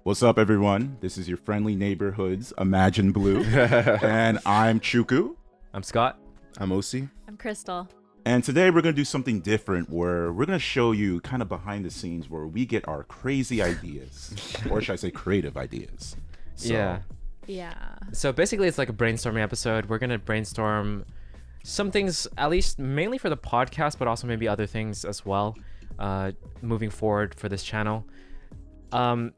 What's up, everyone? This is your friendly neighborhood's Imagine Blue, and I'm Chuku. I'm Scott. I'm Osi. I'm Crystal. And today we're going to do something different where we're going to show you kind of behind the scenes where we get our crazy ideas, or should I say creative ideas. Yeah. So basically it's like a brainstorming episode. We're going to brainstorm some things, at least mainly for the podcast, but also maybe other things as well, moving forward for this channel.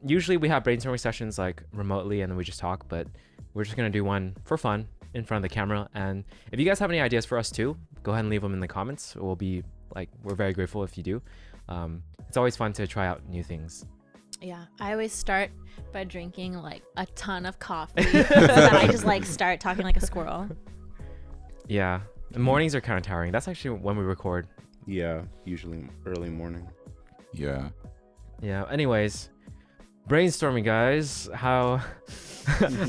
Usually we have brainstorming sessions like remotely and then we just talk, but we're just going to do one for fun in front of the camera. And if you guys have any ideas for us too, go ahead and leave them in the comments. We're very grateful if you do. It's always fun to try out new things. Yeah, I always start by drinking like a ton of coffee. So that I just like start talking like a squirrel. Yeah, the mornings are kind of tiring. That's actually when we record. Yeah, usually early morning. Yeah. Anyways, brainstorming, guys. How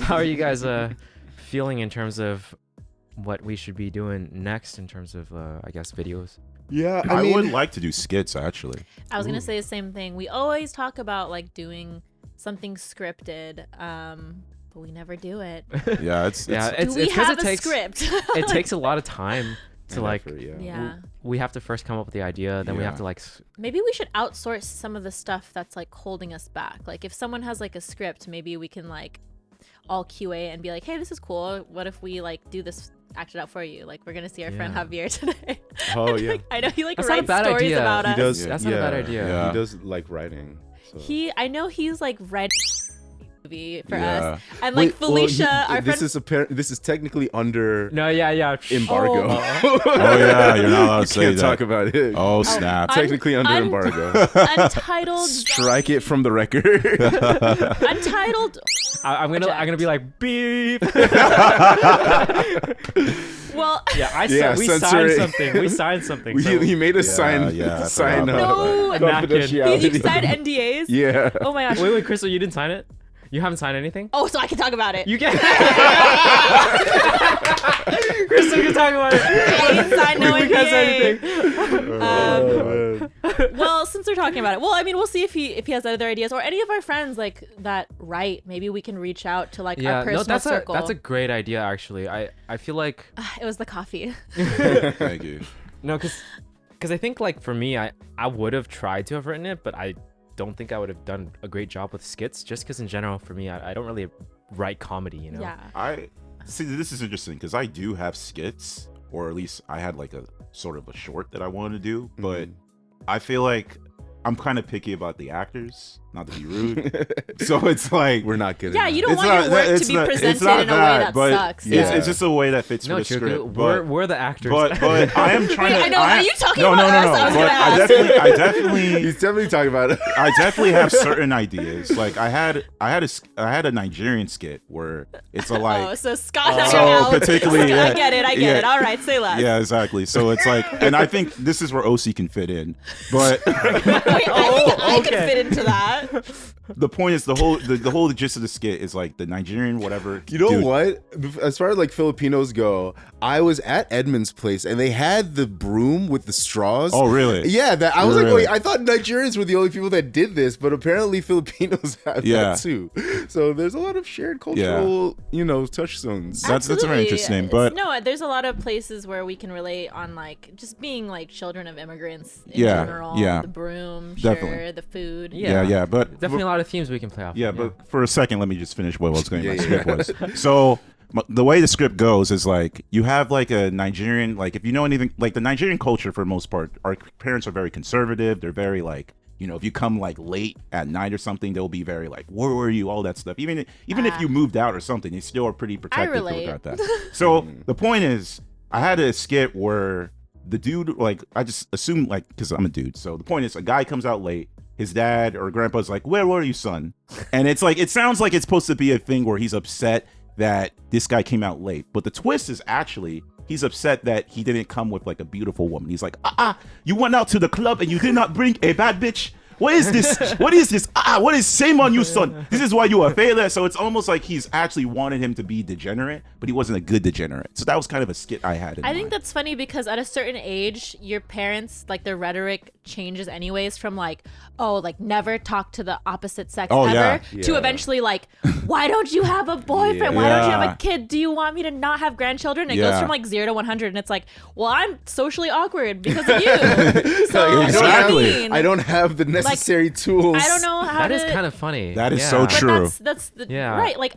are you guys feeling in terms of what we should be doing next in terms of I guess videos? Yeah, I would like to do skits, actually. I was gonna say the same thing. We always talk about like doing something scripted, but we never do it. Yeah, it's Do we have a script? It takes a lot of time to like. effort, Yeah. We have to first come up with the idea, then we have Yeah. to like. Maybe we should outsource some of the stuff that's like holding us back. Like if someone has like a script, maybe we can like all QA and be like, hey, this is cool. What if we like do this, act it out for you? Like we're gonna see our friend Yeah. Javier today. Oh yeah, I know he like That's not a writes bad stories idea. about he us. does. That's not a bad idea. Yeah. He does like writing. So. I know he's like read movie for Yeah. us, and like Felicia, our friend. This is technically under No, yeah. embargo. Oh. Oh, yeah, you're not allowed to say Can't that. talk about it. Oh, snap. Technically under embargo. Untitled. Strike it from the record. Untitled. I'm gonna be like beep. Well. Yeah, we censor signed it. something. We signed something. So he made us Yeah, sign yeah, I sign forgot up No. A napkin. confidentiality. You signed NDAs. Yeah. Oh my gosh. Wait, Crystal, you didn't sign it? You haven't signed anything? Oh, so I can talk about it. You can. Crystal can talk about it. I didn't sign no We can't say NDA. anything. Well, since we're talking about it, well, I mean, we'll see if he has other ideas or any of our friends like that write. Maybe we can reach out to like our personal circle. That's a great idea actually. I feel like It was the coffee. Thank you. no, because I think like for me, I would have tried to have written it, but I don't think I would have done a great job with skits just because in general for me, I don't really write comedy, you know. Yeah. I see. This is interesting because I do have skits, or at least I had like a sort of a short that I wanted to do, but I feel like I'm kind of picky about the actors, not to be rude. So it's like We're not good. Yeah, enough. you don't It's want not- your work it's to be not- it's presented not in a way that but sucks. It's, Yeah. it's just a way that fits No, for the script. Chuku, we're the actors. But I am trying Wait, to. I know, are you talking no, about no, no, us? no. I was But gonna I ask. definitely, He's definitely talking about it. I definitely have certain ideas. Like I had a Nigerian skit where it's a like. Oh, so Scott, So out. particularly, I get it. yeah. All right, say less. Yeah, exactly. So it's like, and I think this is where OC can fit in. But Wait, I think I okay. can fit into that. the point is, the whole gist of the skit is like the Nigerian whatever. You know dude. what? As far as like Filipinos go, I was at Edmund's place and they had the broom with the straws. Oh, really? Yeah, that I was like, Really? wait, I thought Nigerians were the only people that did this, but apparently Filipinos have Yeah. that too. So there's a lot of shared cultural, touchstones. That's very Absolutely. interesting. But no, there's a lot of places where we can relate on like just being like children of immigrants in Yeah, general. yeah. The broom, Definitely. sure, the food. yeah. But Definitely a lot of themes we can play off. Yeah, of, but for a second, let me just finish what I was going. Yeah, My yeah. script was so. The way the script goes is like you have like a Nigerian, like if you know anything, like the Nigerian culture for the most part, our parents are very conservative. They're very like, if you come like late at night or something, they'll be very like, where were you? All that stuff. Even if you moved out or something, they still are pretty protective relate. about that. So the point is, I had a skit where the dude, like, I just assumed like, because I'm a dude. So the point is, a guy comes out late. His dad or grandpa's like, where were you, son? And it's like, it sounds like it's supposed to be a thing where he's upset that this guy came out late. But the twist is actually, he's upset that he didn't come with like a beautiful woman. He's like, you went out to the club and you did not bring a bad bitch. What is this? What is this? What is shame on you, son? This is why you are a failure. So it's almost like he's actually wanted him to be degenerate, but he wasn't a good degenerate. So that was kind of a skit I had in I think mind. that's funny because at a certain age, your parents, like their rhetoric changes anyways from like, oh, like never talk to the opposite sex Oh, ever yeah. to Yeah. eventually like, why don't you have a boyfriend? Why don't you have Yeah. a kid? Do you want me to not have grandchildren? It Yeah. goes from like 0 to 100 and it's like, well, I'm socially awkward because of you. So Exactly. I don't have the necessary tools. I don't know how That to. is kind of funny. That is yeah. so But true. that's the, Yeah. right. Like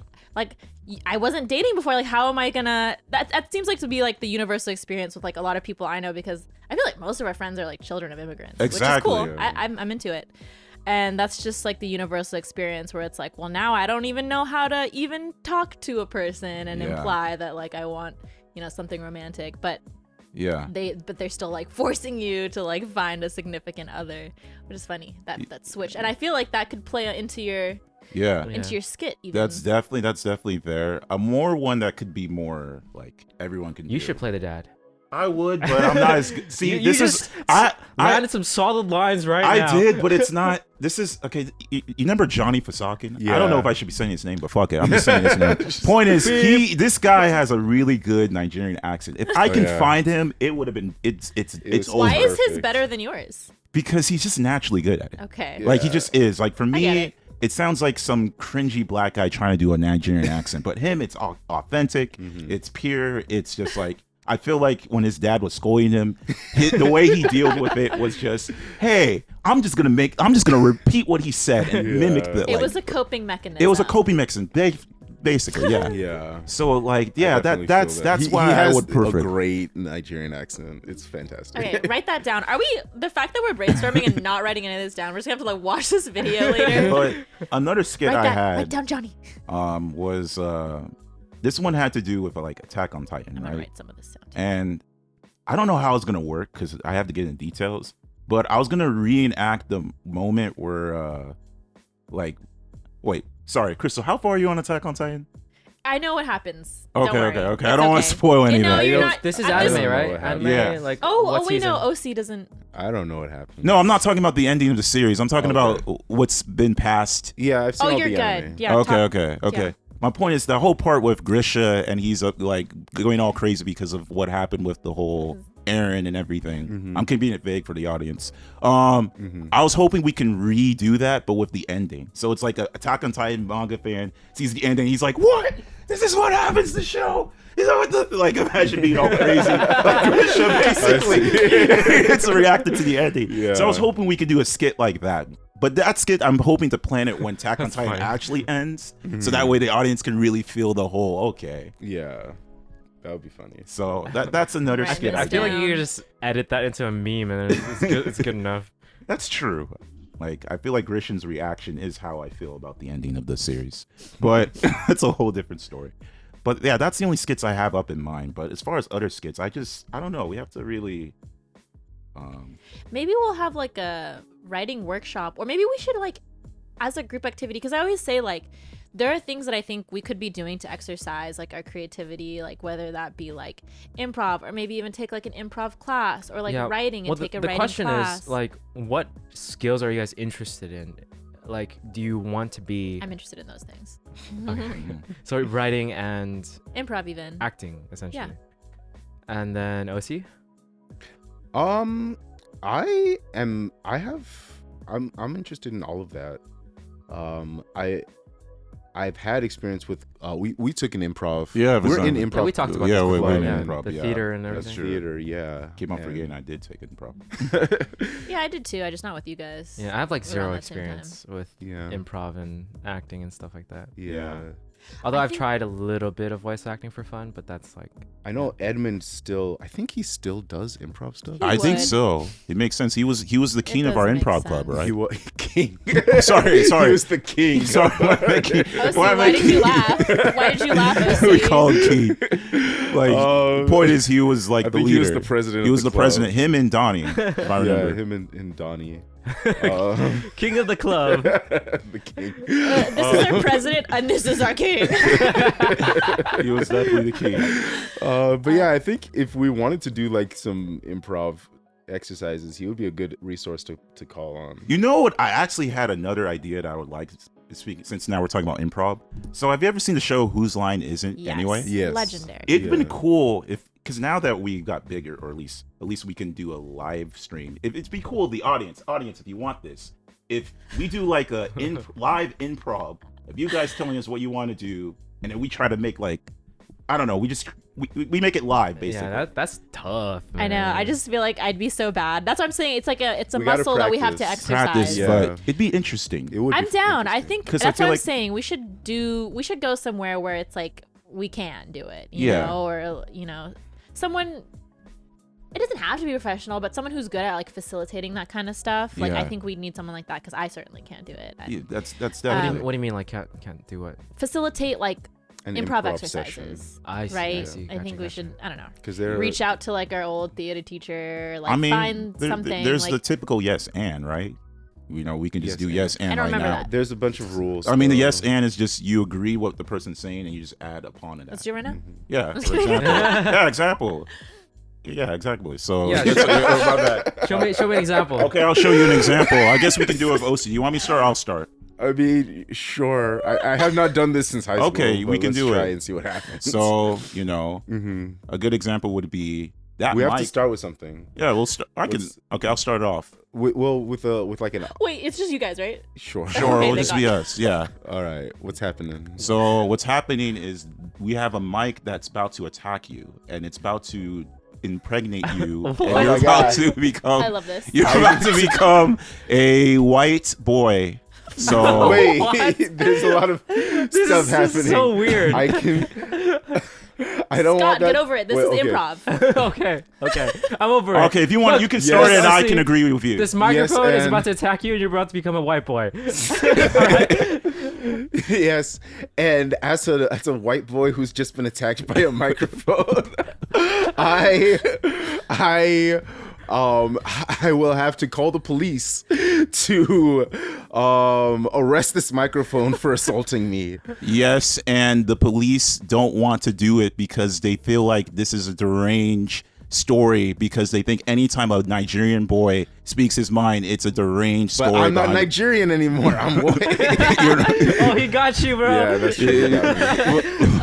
I wasn't dating before. Like, how am I gonna? That seems like to be like the universal experience with like a lot of people I know because I feel like most of our friends are like children of immigrants, Exactly. which is cool. Yeah. I'm into it, and that's just like the universal experience where it's like, well, now I don't even know how to even talk to a person and Yeah. imply that like I want something romantic, but Yeah. they're still like forcing you to like find a significant other, which is funny that switch, and I feel like that could play into your Yeah. into your skit even. That's definitely there. A more one that could be more like everyone can. You do. should play the dad. I would, but I'm not as good. See, You this just is I Landed some solid lines right I now. did, but it's not. This is okay. You remember Johnny Fasakin? I don't know Yeah. if I should be saying his name, but fuck it, I'm just saying his name. Point is, this guy has a really good Nigerian accent. If I can yeah. find him, it would have been. It's was over. Why is his perfect. better than yours? Because he's just naturally good at it. Okay. Like he just is. Like for get me, it. it sounds like some cringy black guy trying to do a Nigerian accent, but him, it's authentic. It's pure. It's just like. I feel like when his dad was scolding him, the way he dealt with it was just, "Hey, I'm just gonna repeat what he said and mimic the." It like, was a coping mechanism. it was a coping mechanism, basically. Yeah. Yeah. So like, yeah, I definitely that's feel that's He why has I would prefer. a great Nigerian accent. It's fantastic. Okay, write that down. Are we the fact that we're brainstorming and not writing any of this down? We're just gonna have to like watch this video later. But another skit Write I that. Write had down Johnny. was this one had to do with like Attack on Titan, I'm gonna right? write some of this down. And I don't know how it's gonna work because I have to get in details. But I was gonna reenact the moment where, wait, sorry, Crystal, how far are you on Attack on Titan? I know what happens. Don't Okay, worry. okay. It's I don't want to okay. spoil any You of know, that. you're not- This is I'm just- anime, right? what happened. Anime, Yeah. like Oh, what wait, season? no. OC doesn't. I don't know what happened. No, I'm not talking about the ending of the series. I'm talking Okay. about what's been passed. Yeah, I've seen Oh, all you're the good. anime. Yeah. Okay. yeah. My point is the whole part with Grisha and he's like going all crazy because of what happened with the whole Aaron and everything. I'm keeping it vague for the audience. I was hoping we can redo that, but with the ending. So it's like a Attack on Titan manga fan sees the ending. He's like, "What? This is what happens to the show." Is that what the like? Imagine being all crazy. Like Grisha basically, it's reacted to the ending. Yeah. So I was hoping we could do a skit like that. But that skit, I'm hoping to plan it when Attack on Titan fine. actually ends, so that way the audience can really feel the whole. Okay, Yeah, that would be funny. so that's another Write skit. this I feel like you down. could just edit that into a meme and it's good. It's good enough. That's true. Like I feel like Grishan's reaction is how I feel about the ending of the series, but it's a whole different story. But yeah, that's the only skits I have up in mind. But as far as other skits, I don't know. We have to really. Maybe we'll have like a writing workshop, or maybe we should like, as a group activity, because I always say like, there are things that I think we could be doing to exercise like our creativity, like whether that be like improv, or maybe even take like an improv class, or like writing and take a the writing question class. is like, what skills are you guys interested in? Like, do you want to be I'm interested in those things. so writing and Improv even. acting essentially? Yeah. And then OC. I'm interested in all of that. I've had experience with we took an improv. Yeah, we're in yeah, improv. we talked about Yeah, this we're before, in yeah, improv, the yeah. theater and That's everything. true. theater. Yeah, Keep on And- forgetting I did take improv. Yeah, I did too. I just not with you guys. Yeah, I have like Around zero that same time. experience with Yeah. improv and acting and stuff like that. Yeah. Although I I've think- tried a little bit of voice acting for fun, but that's like I know Edmund still. I think he still does improv stuff. He I think would. so. It makes sense. He was the king of does our make improv club, sense. right? He was king. Sorry. He was the king. Sorry. OC, why did you laugh? Why did you laugh, OC? We call him king. Like the point is, he was like I the think leader. he was the president. He of was the club. president. Him and Donnie, if I Yeah, remember. him and Donnie. king of the club. The king. This is our president, and this is our king. He was definitely the king. But yeah, I think if we wanted to do like some improv, exercises, he would be a good resource to call on. You know what? I actually had another idea that I would like to speak, since now we're talking about improv. So have you ever seen the show Whose Line Isn't Yes. Anyway? Yes. Legendary. It'd been cool because now that we got bigger, or at least we can do a live stream. It'd be cool, the audience, if you want this, if we do like a live improv, if you guys telling us what you want to do, and then we try to make like, I don't know, we make it live basically. Yeah, that's tough. I know. man. I just feel like I'd be so bad. That's what I'm saying. It's like it's a We gotta muscle that we have to practice. exercise. Yeah. But it'd be interesting. It would. I'm be down. I interesting. think 'Cause I that's feel what I'm like- saying. We should go somewhere where it's like we can do it, you Yeah. know, or someone. It doesn't have to be professional, but someone who's good at like facilitating that kind of stuff. Like Yeah. I think we need someone like that because I certainly can't do it. Yeah, that's What do, definitely. what do you mean like can't do what? Facilitate like An improv session. exercises, I see, right? I see. I Gotcha, think we gotcha. should. I don't know. Because they're Reach out to like our old theater teacher, like I mean, find something. there's like, the typical yes and, right? We can just Yes do and. yes and I don't right remember now. that. There's a bunch of rules. I mean, the though. yes and is just you agree what the person's saying and you just add upon it. let's do it right now. Yeah, for example. Yeah, example. Yeah, exactly. So Yeah, My bad. Show me an example. okay, I'll show you an example. I guess we can do it with OC. You want me to start? I'll start. I mean, sure. I have not done this since high school. Okay, we but can let's do try it. and see what happens. So a good example would be that we have mic. to start with something. Yeah, we'll start. Okay, I'll start it off. With like an Wait, it's just you guys, right? sure. Sure, Okay, it'll they just got be it. us. Yeah. All right. What's happening? So what's happening is we have a mic that's about to attack you, and it's about to impregnate you, and Oh you're my about God. to become. I love this. You're about to become a white boy. So Wait, What? there's a lot of stuff is happening. so weird. I can. I don't Scott, want that. get over it. This Wait, is okay. improv. okay, I'm over it. okay, if you want, Look, you can start it, and I honestly, can agree with you. This microphone is and- about to attack you, and you're about to become a white boy. Yes, and as a white boy who's just been attacked by a microphone, I will have to call the police to arrest this microphone for assaulting me. Yes, and the police don't want to do it because they feel like this is a deranged story, because they think anytime a Nigerian boy speaks his mind, it's a deranged story. But I'm not behind it. Nigerian anymore. I'm white. Oh, he got you, bro. Yeah, that's true.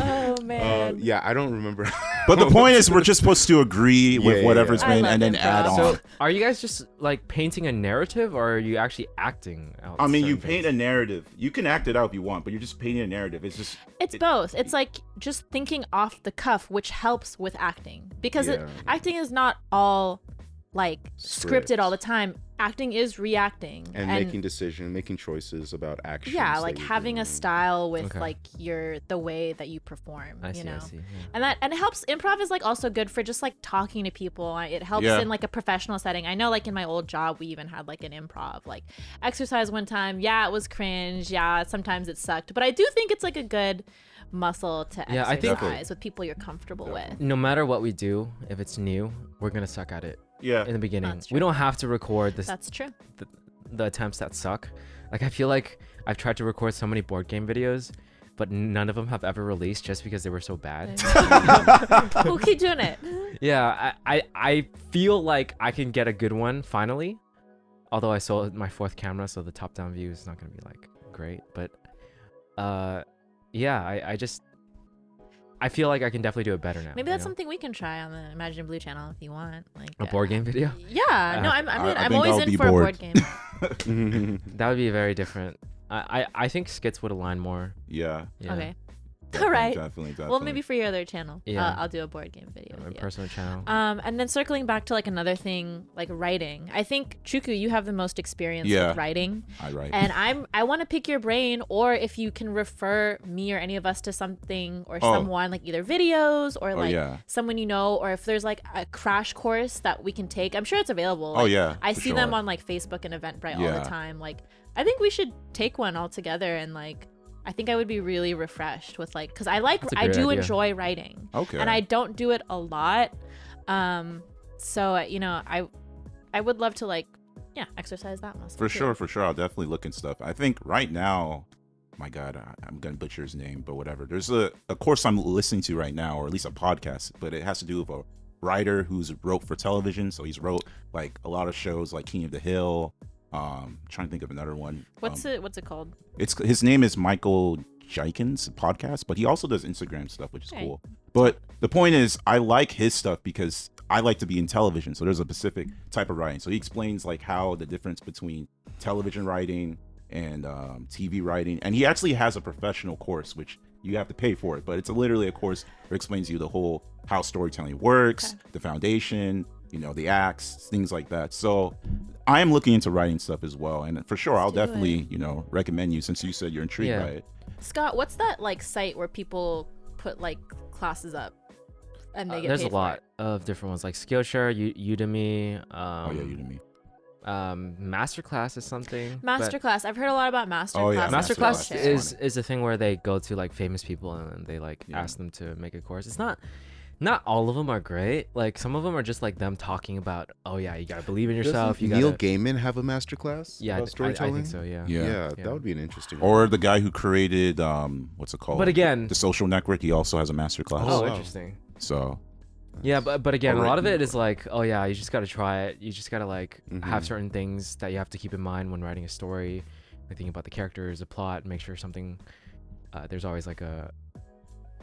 Oh man. Yeah, I don't remember. But the point is, we're just supposed to agree with Yeah, whatever's yeah. I been love and then improv. add on. So, are you guys just like painting a narrative, or are you actually acting out? I mean, you certain paint things? a narrative. You can act it out if you want, but you're just painting a narrative. It's just It's both. It's like just thinking off the cuff, which helps with acting, because Yeah. acting is not all like Script. scripted all the time. Acting is reacting and making choices about actions. yeah, that like you're having a doing. style with Okay. like the way that you perform. I see. you know, I see. Yeah. and it helps. Improv is like also good for just like talking to people. It helps Yeah. in like a professional setting. I know, like in my old job, we even had like an improv like exercise one time. Yeah, it was cringe. Yeah, sometimes it sucked, but I do think it's like a good muscle to Yeah, I exercise think- with people you're comfortable with. No matter what we do, if it's new, we're gonna suck at it yeah. in the beginning. That's We true. don't have to record this, That's true. the attempts that suck. Like, I feel like I've tried to record so many board game videos, but none of them have ever released just because they were so bad. We'll keep doing it. Yeah, I feel like I can get a good one finally. Although I sold my fourth camera, so the top-down view is not gonna be like great. But yeah, I feel like I can definitely do it better now. Maybe you that's know? something we can try on the Imagine Blue channel if you want. Like A board game video. Yeah, no, I I'm think always I'll in be for bored. a board game. That would be very different. I think skits would align more. Yeah. Yeah. Okay. Definitely, All right. Definitely. Well, maybe for your other channel, Yeah. I'll do a board game video. My with you. personal channel. And then circling back to like another thing, like writing. I think Chuku, you have the most experience Yeah. with writing, I write. and I want to pick your brain, or if you can refer me or any of us to something or someone, like either videos or like yeah. someone you know, or if there's like a crash course that we can take. I'm sure it's available. Oh, Like, yeah, I for see them sure. on like Facebook and Eventbrite all Yeah. the time. Like, I think we should take one all together, and like I think I would be really refreshed with like, because I That's a I great do idea. enjoy writing. Okay. And I don't do it a lot. So you know, I would love to like, yeah, exercise that muscle. For too. sure, for sure. I'll definitely look and stuff. I think right now, my God, I'm gonna butcher his name, but whatever. There's a course I'm listening to right now, or at least a podcast, but it has to do with writer who's wrote for television. So he's wrote like a lot of shows like King of the Hill. Trying to think of another one. What's it called? His name is Michael Jenkins podcast, but he also does Instagram stuff, which is cool. But the point is, I like his stuff because I like to be in television. So there's a specific type of writing. So he explains like how the difference between television writing and TV writing, and he actually has a professional course which you have to pay for it, but it's literally a course that explains to you the whole how storytelling works, the foundation, the acts, things like that. So I am looking into writing stuff as well, and for sure I'll definitely recommend you, since you said you're intrigued by it. Scott, what's that like site where people put like classes up and they get there's paid a lot for it? of different ones like Skillshare, Udemy. Udemy. Masterclass is something. Masterclass. I've heard a lot about Masterclass. Oh, yeah. Masterclass Masterclass is a thing where they go to like famous people and they like ask them to make a course. It's not all of them are great. Like some of them are just like them talking about, oh yeah, you gotta believe in yourself. Doesn't Neil Gaiman have a masterclass? Yeah, about storytelling. I think so. Yeah. Yeah, that would be an interesting. Or the guy who created what's it called? But again, The Social Network. He also has a masterclass. Oh, wow. interesting. So Yeah, but again, a Alright. lot of it is like, oh yeah, you just gotta try it. You just gotta like have certain things that you have to keep in mind when writing a story, like thinking about the characters, the plot, make sure something. There's always like a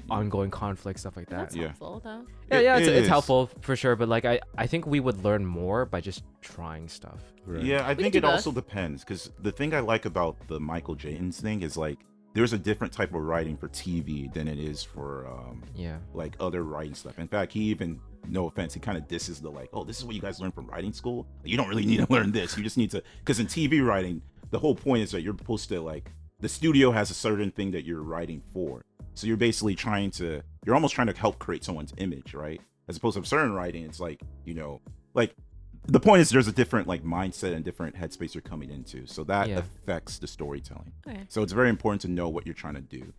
ongoing conflict, stuff like that. That's helpful though. Yeah, It it's is. helpful for sure. But like, I think we would learn more by just trying stuff. Right. Yeah, I We think can it do both. also depends, because the thing I like about the Michael Jenkins thing is like there's a different type of writing for TV than it is for Yeah. like other writing stuff. In fact, he even, no offense, he kind of disses the like, oh, this is what you guys learn from writing school. You don't really need to learn this. You just need to, because in TV writing, the whole point is that you're supposed to like, the studio has a certain thing that you're writing for. So you're basically you're almost trying to help create someone's image, right? As opposed to certain writing, it's like, like the point is there's a different like mindset and different headspace you're coming into. So that affects the storytelling. Okay. So it's very important to know what you're trying to do.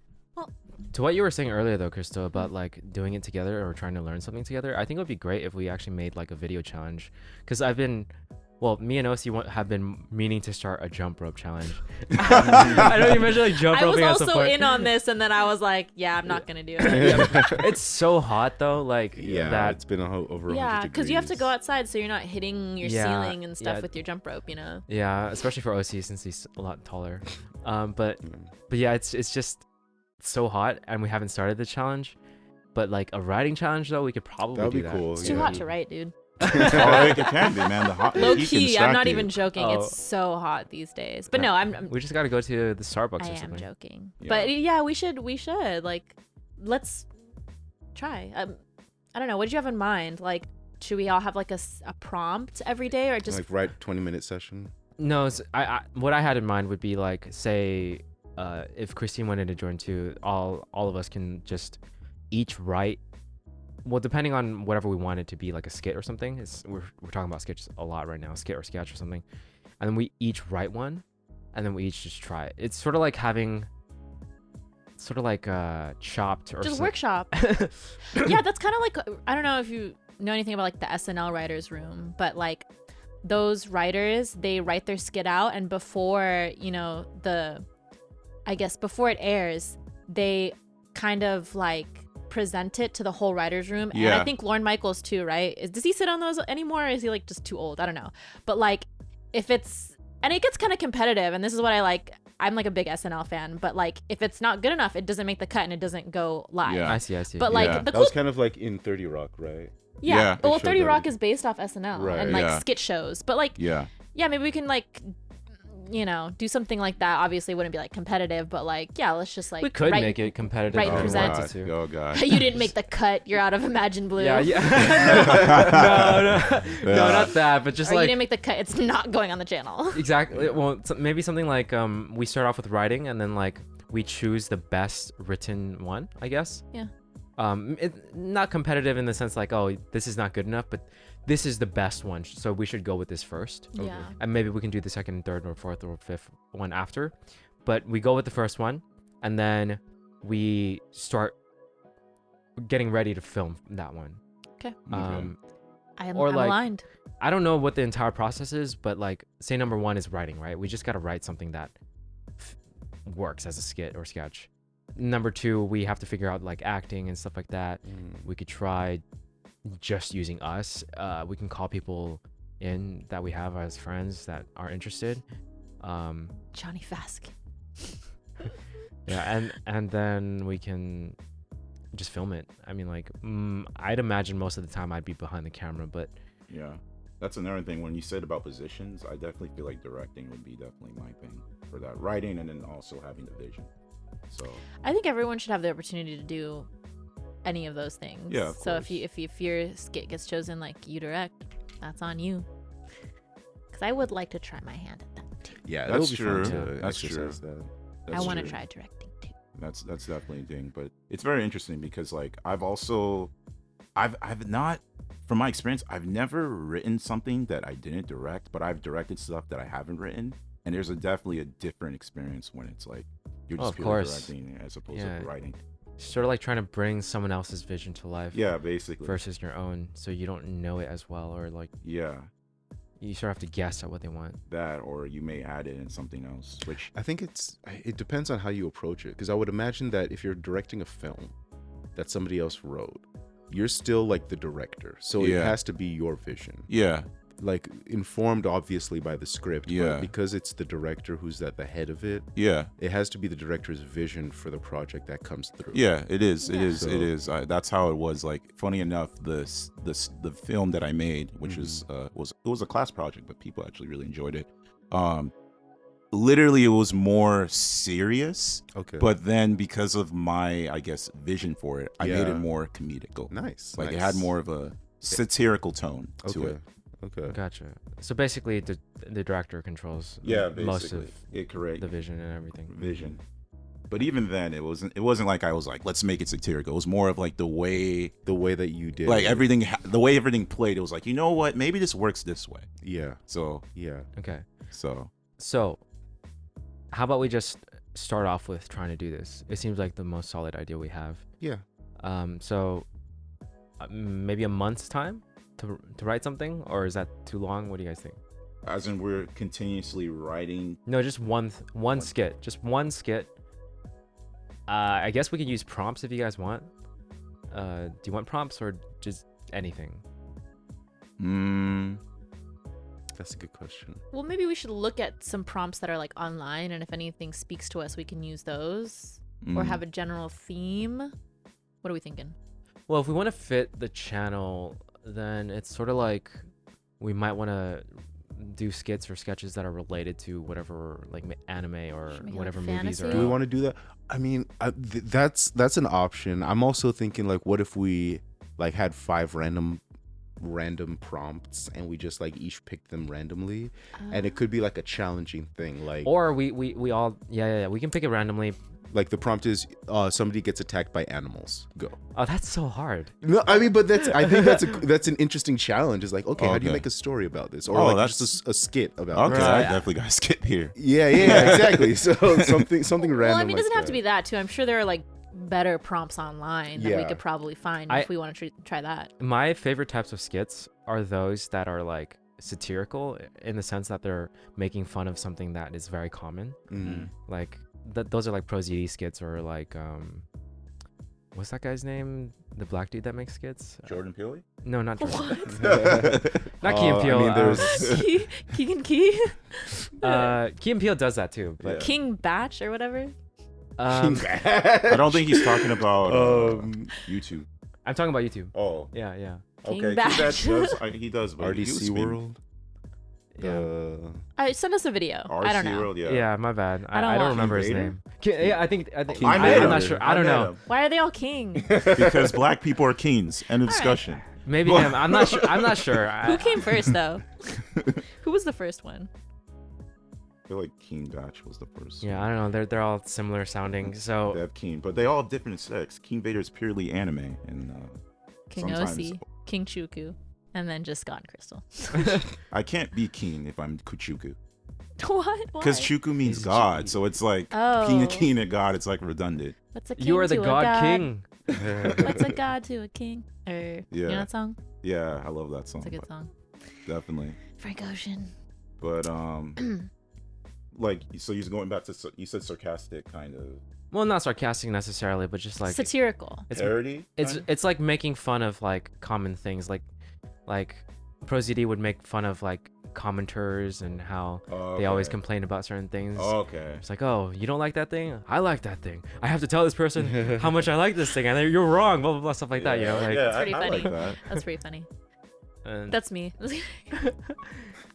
To what you were saying earlier though, Crystal, about like doing it together or trying to learn something together, I think it would be great if we actually made like a video challenge. Because me and Osi have been meaning to start a jump rope challenge. I know you mentioned like jump I was roping at some also point. in on this, and then I was like, yeah, I'm not gonna do it. It's so hot though, like that. It's been over 100 Yeah, because you have to degrees. go outside, so you're not hitting your Yeah, ceiling and stuff yeah. with your jump rope, Yeah, especially for Osi since he's a lot taller. But yeah, it's just so hot, and we haven't started the challenge. But like a writing challenge though, we could probably That'd do be that. cool. It's too hot to write, dude. It can be, man. The Low heat can key, I'm distract not you. even joking. Oh. It's so hot these days. But no, I'm We just got to go to the Starbucks I or am something. joking. Yeah. But yeah, we should like, let's try. I don't know. What did you have in mind? Like, should we all have like a prompt every day, or just Like write 20-minute session. No, what I had in mind would be like, say, if Christine wanted to join too, all of us can just each write. Well, depending on whatever we want it to be, like a skit or something. We're talking about sketches a lot right now, skit or sketch or something, and then we each write one, and then we each just try it. It's sort of like having, chopped or just some- workshop? Yeah, that's kind of like, I don't know if you know anything about like the SNL writers room, but like those writers, they write their skit out, and before before it airs, they kind of like present it to the whole writers room. And I think Lorne Michaels too, right? Does he sit on those anymore, or is he like just too old? I don't know. But like, if it's, and it gets kind of competitive, and this is what I like. I'm like a big SNL fan, but like if it's not good enough, it doesn't make the cut and it doesn't go live. Yeah. I see. But like Yeah. the That cool, was kind of like in 30 Rock, right? yeah. They Well, showed 30 that. Rock is based off SNL Right. and like Yeah. skit shows, but like Yeah. maybe we can like do something like that. Obviously, it wouldn't be like competitive, but like let's just like We could write- make it competitive. write if and we present. wanted to. Oh god. You didn't make the cut. You're out of Imagine Blue. Yeah. No, not that, but just Or you like didn't make the cut. It's not going on the channel. exactly. Well, maybe something like we start off with writing, and then like we choose the best written one, I guess. Yeah. Not competitive in the sense like, oh, this is not good enough, but this is the best one, so we should go with this first. Yeah. And maybe we can do the second, third, or fourth, or fifth one after. But we go with the first one, and then we start getting ready to film that one. Okay. Um, I'm Or, like- aligned. I don't know what the entire process is, but like, say number one is writing, right? We just got to write something that works as a skit or sketch. Number two, we have to figure out like acting and stuff like that. We could try just using us. We can call people in that we have as friends that are interested. Johnny Fask. Yeah, and then we can just film it. I mean, like, I'd imagine most of the time I'd be behind the camera, but Yeah. That's another thing. When you said about positions, I definitely feel like directing would be definitely my thing for that. Writing and then also having the vision. So I think everyone should have the opportunity to do any of those things. Yeah, of so course. if your skit gets chosen, like you direct, that's on you. Because I would like to try my hand at that too. Yeah, That's it'll be fun true. to That's true. exercise that. I that's want to true. try directing too. That's definitely a thing. But it's very interesting because like I've not, from my experience, I've never written something that I didn't direct, but I've directed stuff that I haven't written, and there's definitely a different experience when it's like you're Oh, just of purely course. directing as opposed Yeah. to writing. sort of like trying to bring someone else's vision to life. Yeah, basically. Versus your own, so you don't know it as well, or like Yeah, you sort of have to guess at what they want. that, or you may add it in something else, which I think it depends on how you approach it, because I would imagine that if you're directing a film that somebody else wrote, you're still like the director, so Yeah. it has to be your vision, yeah, like informed obviously by the script. but Yeah. because it's the director who's at the head of it, yeah. it has to be the director's vision for the project that comes through. Yeah, it is. It Yeah. is. It is. That's how it was. Like, funny enough, the film that I made, which was a class project, but people actually really enjoyed it. Literally, it was more serious, Okay. but then because of my, I guess, vision for it, I made Yeah. it more comedical. Nice. Like, nice. it had more of a satirical tone to Okay. it. Okay. Gotcha. So basically, the director controls Yeah, most basically. of Yeah, correct. the vision and everything. Vision. But even then, it wasn't like I was like, let's make it satirical. It was more of like the way, The way that you did like it. everything, the way everything played. It was like, you know what? Maybe this works this way. Yeah. So, Yeah. Okay. so So, how about we just start off with trying to do this? It seems like the most solid idea we have. Yeah. So maybe a month's time to write something, or is that too long? What do you guys think? as in we're continuously writing. No, just one skit. Just one skit. I guess we could use prompts if you guys want. Do you want prompts or just anything? That's a good question. Well, maybe we should look at some prompts that are like online, and if anything speaks to us, we can use those or have a general theme. What are we thinking? Well, if we want to fit the channel, then it's sort of like we might want to do skits or sketches that are related to whatever, like anime or Should we make it whatever like movies fantasy? are. Do we out. want to do that? I mean, that's an option. I'm also thinking like, what if we like had 5 random prompts and we just like each picked them randomly, and it could be like a challenging thing, like Or we all we can pick it randomly. like the prompt is somebody gets attacked by animals. Go. Oh, that's so hard. No, I mean, but I think that's an interesting challenge. Is like, okay, how do you Okay. make a story about this, or Oh, like that's- just a skit about Okay, this? I definitely got to skip here. Yeah, exactly. So something random. Well, I mean, it doesn't like have to be that too. I'm sure there are like better prompts online that we Yeah. could probably find I- if we want to try that. My favorite types of skits are those that are like satirical in the sense that they're making fun of something that is very common. Like those are like Pro ZD skits, or like what's that guy's name? The black dude that makes skits? Jordan Peele? No, not Jordan. What? Not Key and I Peele. mean, there's Keegan Key, Key and Peele does that too, but King Batch or whatever. I don't think he's talking about YouTube. I'm talking about YouTube. Oh, Yeah. King okay. Batch. He does. But he was RDC being- World. Yeah. Send us a video. I don't RC know. World, yeah. Yeah, my bad. I don't I don't want- remember his King name. Yeah, I think King I made I'm him. not sure. I don't made know. him. Why are they all king? Because black people are kings. End of All right. discussion. Maybe him. I'm not sure. I'm not sure. Who came first though? Who was the first one? I feel like King Batch was the first. Yeah, I don't know. They're all similar sounding. They So have King, but they all have different sex. King Vader is purely anime, and King sometimes Osi, King Chuku, and then just Scott and Crystal. I can't be king if I'm Kuchuku. What? Because Why? Chuku means He's God, Chuku. so it's like Oh. king and God. It's like redundant. What's a king you are the to a God King. What's a god to a king? Or you Yeah. know that song? Yeah, I love that song. It's a good song. Definitely. Frank Ocean. But like, so you're going back to you said sarcastic kind of well, not sarcastic necessarily, but just like satirical. Parody. it's like making fun of like common things, like ProZD would make fun of like commenters and how they always complain about certain things. Okay. It's like, oh, you don't like that thing? I like that thing. I have to tell this person how much I like this thing, and you're wrong. Blah blah blah, stuff like that. You know, like. That's pretty I funny. like that. That's pretty funny. And, That's me.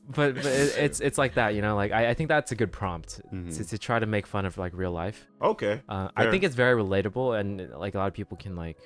but it's like that, you know. Like I think that's a good prompt to try to make fun of like real life. Okay. I think it's very relatable, and like a lot of people can like.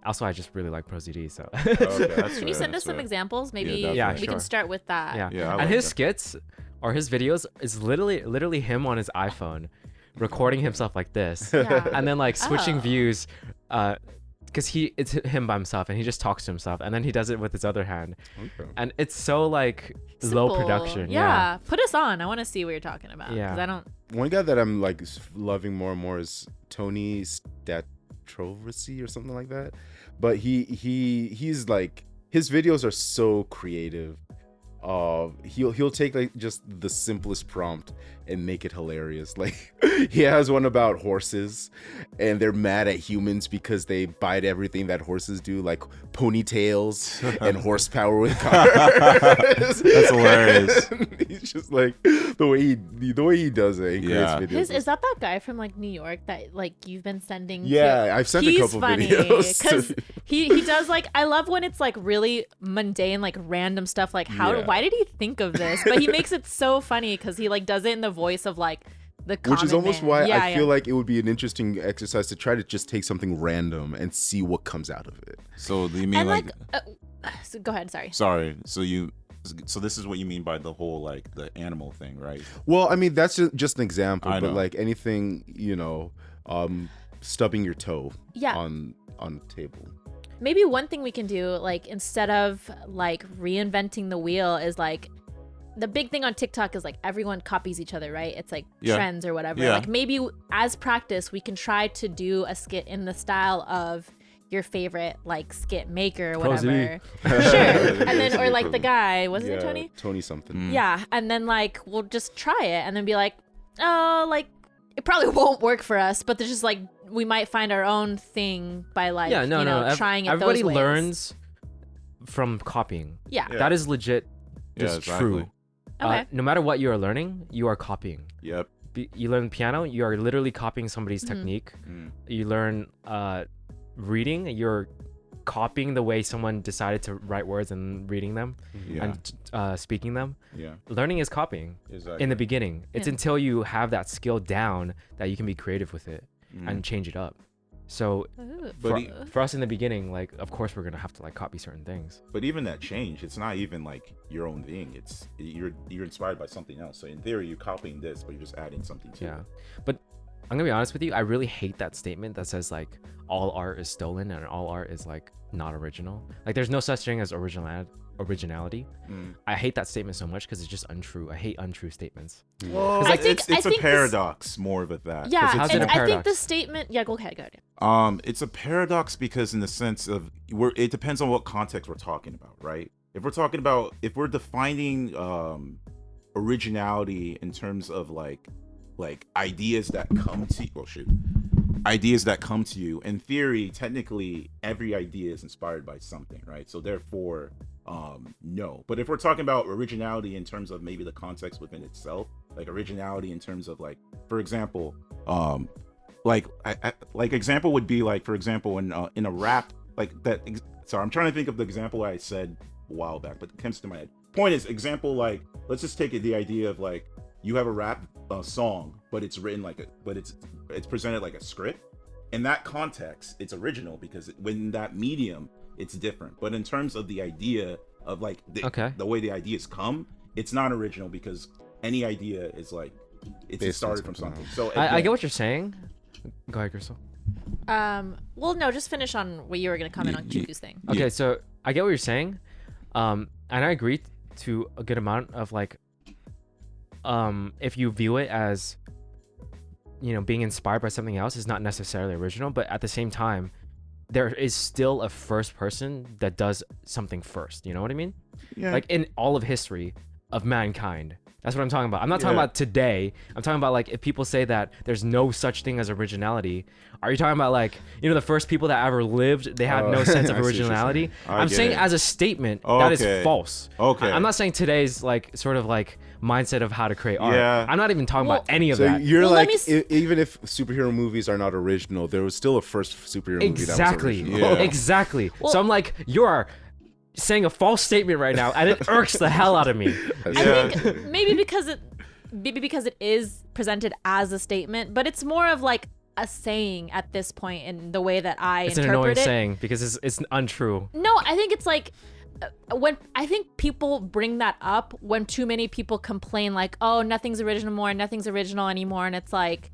Also, I just really like ProZD, so. Okay, that's Can you fair, send that's us some fair. examples? Maybe Yeah, we sure. can start with that. Yeah. Yeah, I And like his that. skits or his videos is literally him on his iPhone, recording himself like this, Yeah. and then like switching Oh. views, because it's him by himself and he just talks to himself, and then he does it with his other hand, Okay. and it's so like low Simple. production. Yeah. Put us on. I want to see what you're talking about. Yeah. 'Cause I don't. One guy that I'm like loving more and more is Tony Statroversy or something like that. But he's like, his videos are so creative. He'll take like just the simplest prompt and make it hilarious. Like he has one about horses, and they're mad at humans because they bite everything that horses do, like ponytails and horsepower with cars. That's hilarious. He's just like the way he does it. He Yeah. creates videos. Is that guy from like New York that like you've been sending? Yeah, I've sent a He's couple funny videos. because he does like, I love when it's like really mundane, like random stuff. Like Yeah. why did he think of this? But he makes it so funny because he like does it in the voice of like the common Which is almost man. why Yeah, I feel like it would be an interesting exercise to try to just take something random and see what comes out of it. So do you mean and like? so go ahead. Sorry. Sorry. So this is what you mean by the whole like the animal thing, right? Well, I mean, that's just an example, I but know. like anything, stubbing your toe Yeah. on the table. Maybe one thing we can do, like instead of like reinventing the wheel, is like the big thing on TikTok is like everyone copies each other, right? It's like Yeah. trends or whatever. Yeah. Like maybe as practice, we can try to do a skit in the style of your favorite like skit maker or whatever. Sure. And then, or like the guy, wasn't it Tony? Tony something. Mm. Yeah. And then like we'll just try it and then be like, oh, like it probably won't work for us, but there's just like we might find our own thing by like trying it Everybody those ways. learns from copying. Yeah. Yeah. That is legit. Yeah, Just exactly. true. Okay. No matter what you are learning, you are copying. Yep. You learn piano, you are literally copying somebody's Mm-hmm. technique. Mm. You learn reading, you're copying the way someone decided to write words and reading them Yeah. and speaking them. Yeah. Learning is copying Exactly. in the beginning. It's Yeah. until you have that skill down that you can be creative with it Mm. and change it up. So Ooh. But for us in the beginning, like of course we're gonna have to like copy certain things. But even that change, it's not even like your own thing. It's you're inspired by something else. So in theory, you're copying this, but you're just adding something to Yeah. it. But I'm gonna be honest with you, I really hate that statement that says like all art is stolen and all art is like not original. Like there's no such thing as originality. Mm. I hate that statement so much because it's just untrue. I hate untrue statements. Well, I think- it's I a think this- paradox more of it that. 'cause Yeah, it's- How's it and a I think paradox? the statement. Yeah, go ahead. It's a paradox because in the sense of it depends on what context we're talking about, right? If we're defining originality in terms of like ideas that come to ideas that come to you, in theory, technically every idea is inspired by something, right? So therefore, no. But if we're talking about originality in terms of maybe the context within itself, like originality in terms of like, for example, like example would be like, for example, in a rap like that. Sorry, I'm trying to think of the example I said a while back, but it comes to my head. Point is, example, like let's just take the idea of like you have a rap song, but it's written it's presented like a script. In that context, it's original because when that medium, it's different. But in terms of the idea of like the way the ideas come, it's not original because any idea is like it started from something. So I get what you're saying. Go ahead, Crystal. Well, no, just finish on what you were gonna comment on Chuku's thing. Okay, so I get what you're saying, and I agree to a good amount of like, if you view it as, being inspired by something else is not necessarily original, but at the same time, there is still a first person that does something first. You know what I mean? yeah. Like in all of history, of mankind. That's what I'm talking about. I'm not talking Yeah. about today. I'm talking about like if people say that there's no such thing as originality. Are you talking about like, you know, the first people that ever lived, they had no sense of I see what you're originality? saying. I I'm get saying it. as a statement, Oh, that is okay. false. Okay. I'm not saying today's like sort of like mindset of how to create art. Yeah. I'm not even talking Well, about any of So that. you're Well, let like, me even if superhero movies are not original, there was still a first superhero movie that was Exactly. original. Yeah. Exactly. Well- So I'm like, you are saying a false statement right now, and it irks the hell out of me. Yeah. I think maybe because it is presented as a statement, but it's more of like a saying at this point in the way that I It's an annoying interpret it. saying because it's untrue. No, I think it's like when I think people bring that up when too many people complain like, oh, nothing's original anymore, and it's like,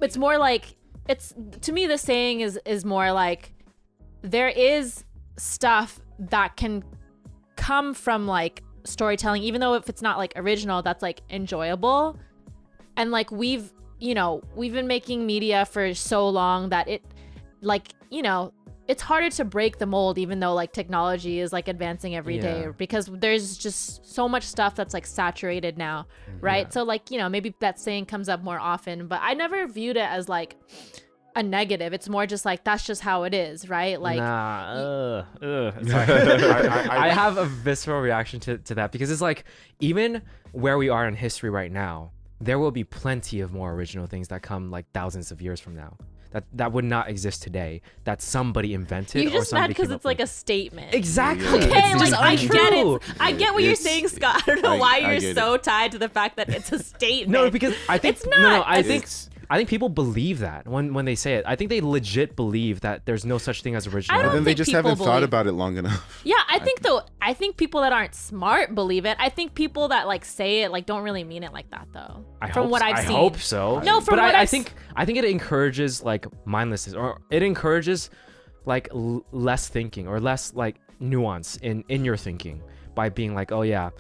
it's more like, it's, to me the saying is more like there is stuff that can come from like storytelling, even though if it's not like original, that's like enjoyable. And like we've been making media for so long that it, like, it's harder to break the mold, even though like technology is like advancing every day, Yeah. because there's just so much stuff that's like saturated now, right? Yeah. So like, maybe that saying comes up more often, but I never viewed it as like a negative. It's more just like, that's just how it is, right? Like, Nah, Sorry. I I have a visceral reaction to that because it's like, even where we are in history right now, there will be plenty of more original things that come like thousands of years from now that would not exist today, that somebody invented. you're or just mad somebody because came it's up like with. a statement. Exactly. Yeah. Okay, It's like just I get untrue. it. I get what you're It's- saying, Scott. I don't know why I you're get so tied to the fact that it's a statement. No, because I think It's no, not. I It's- think people believe that when they say it. I think they legit believe that there's no such thing as original. I But don't then they think just people haven't thought believe- about it long enough. Yeah, I think people that aren't smart believe it. I think people that like say it like don't really mean it like that though. I from hope, what I've I seen. hope so. No, from but what I I've think it encourages like mindlessness, or it encourages like less thinking or less like nuance in your thinking by being like, oh yeah,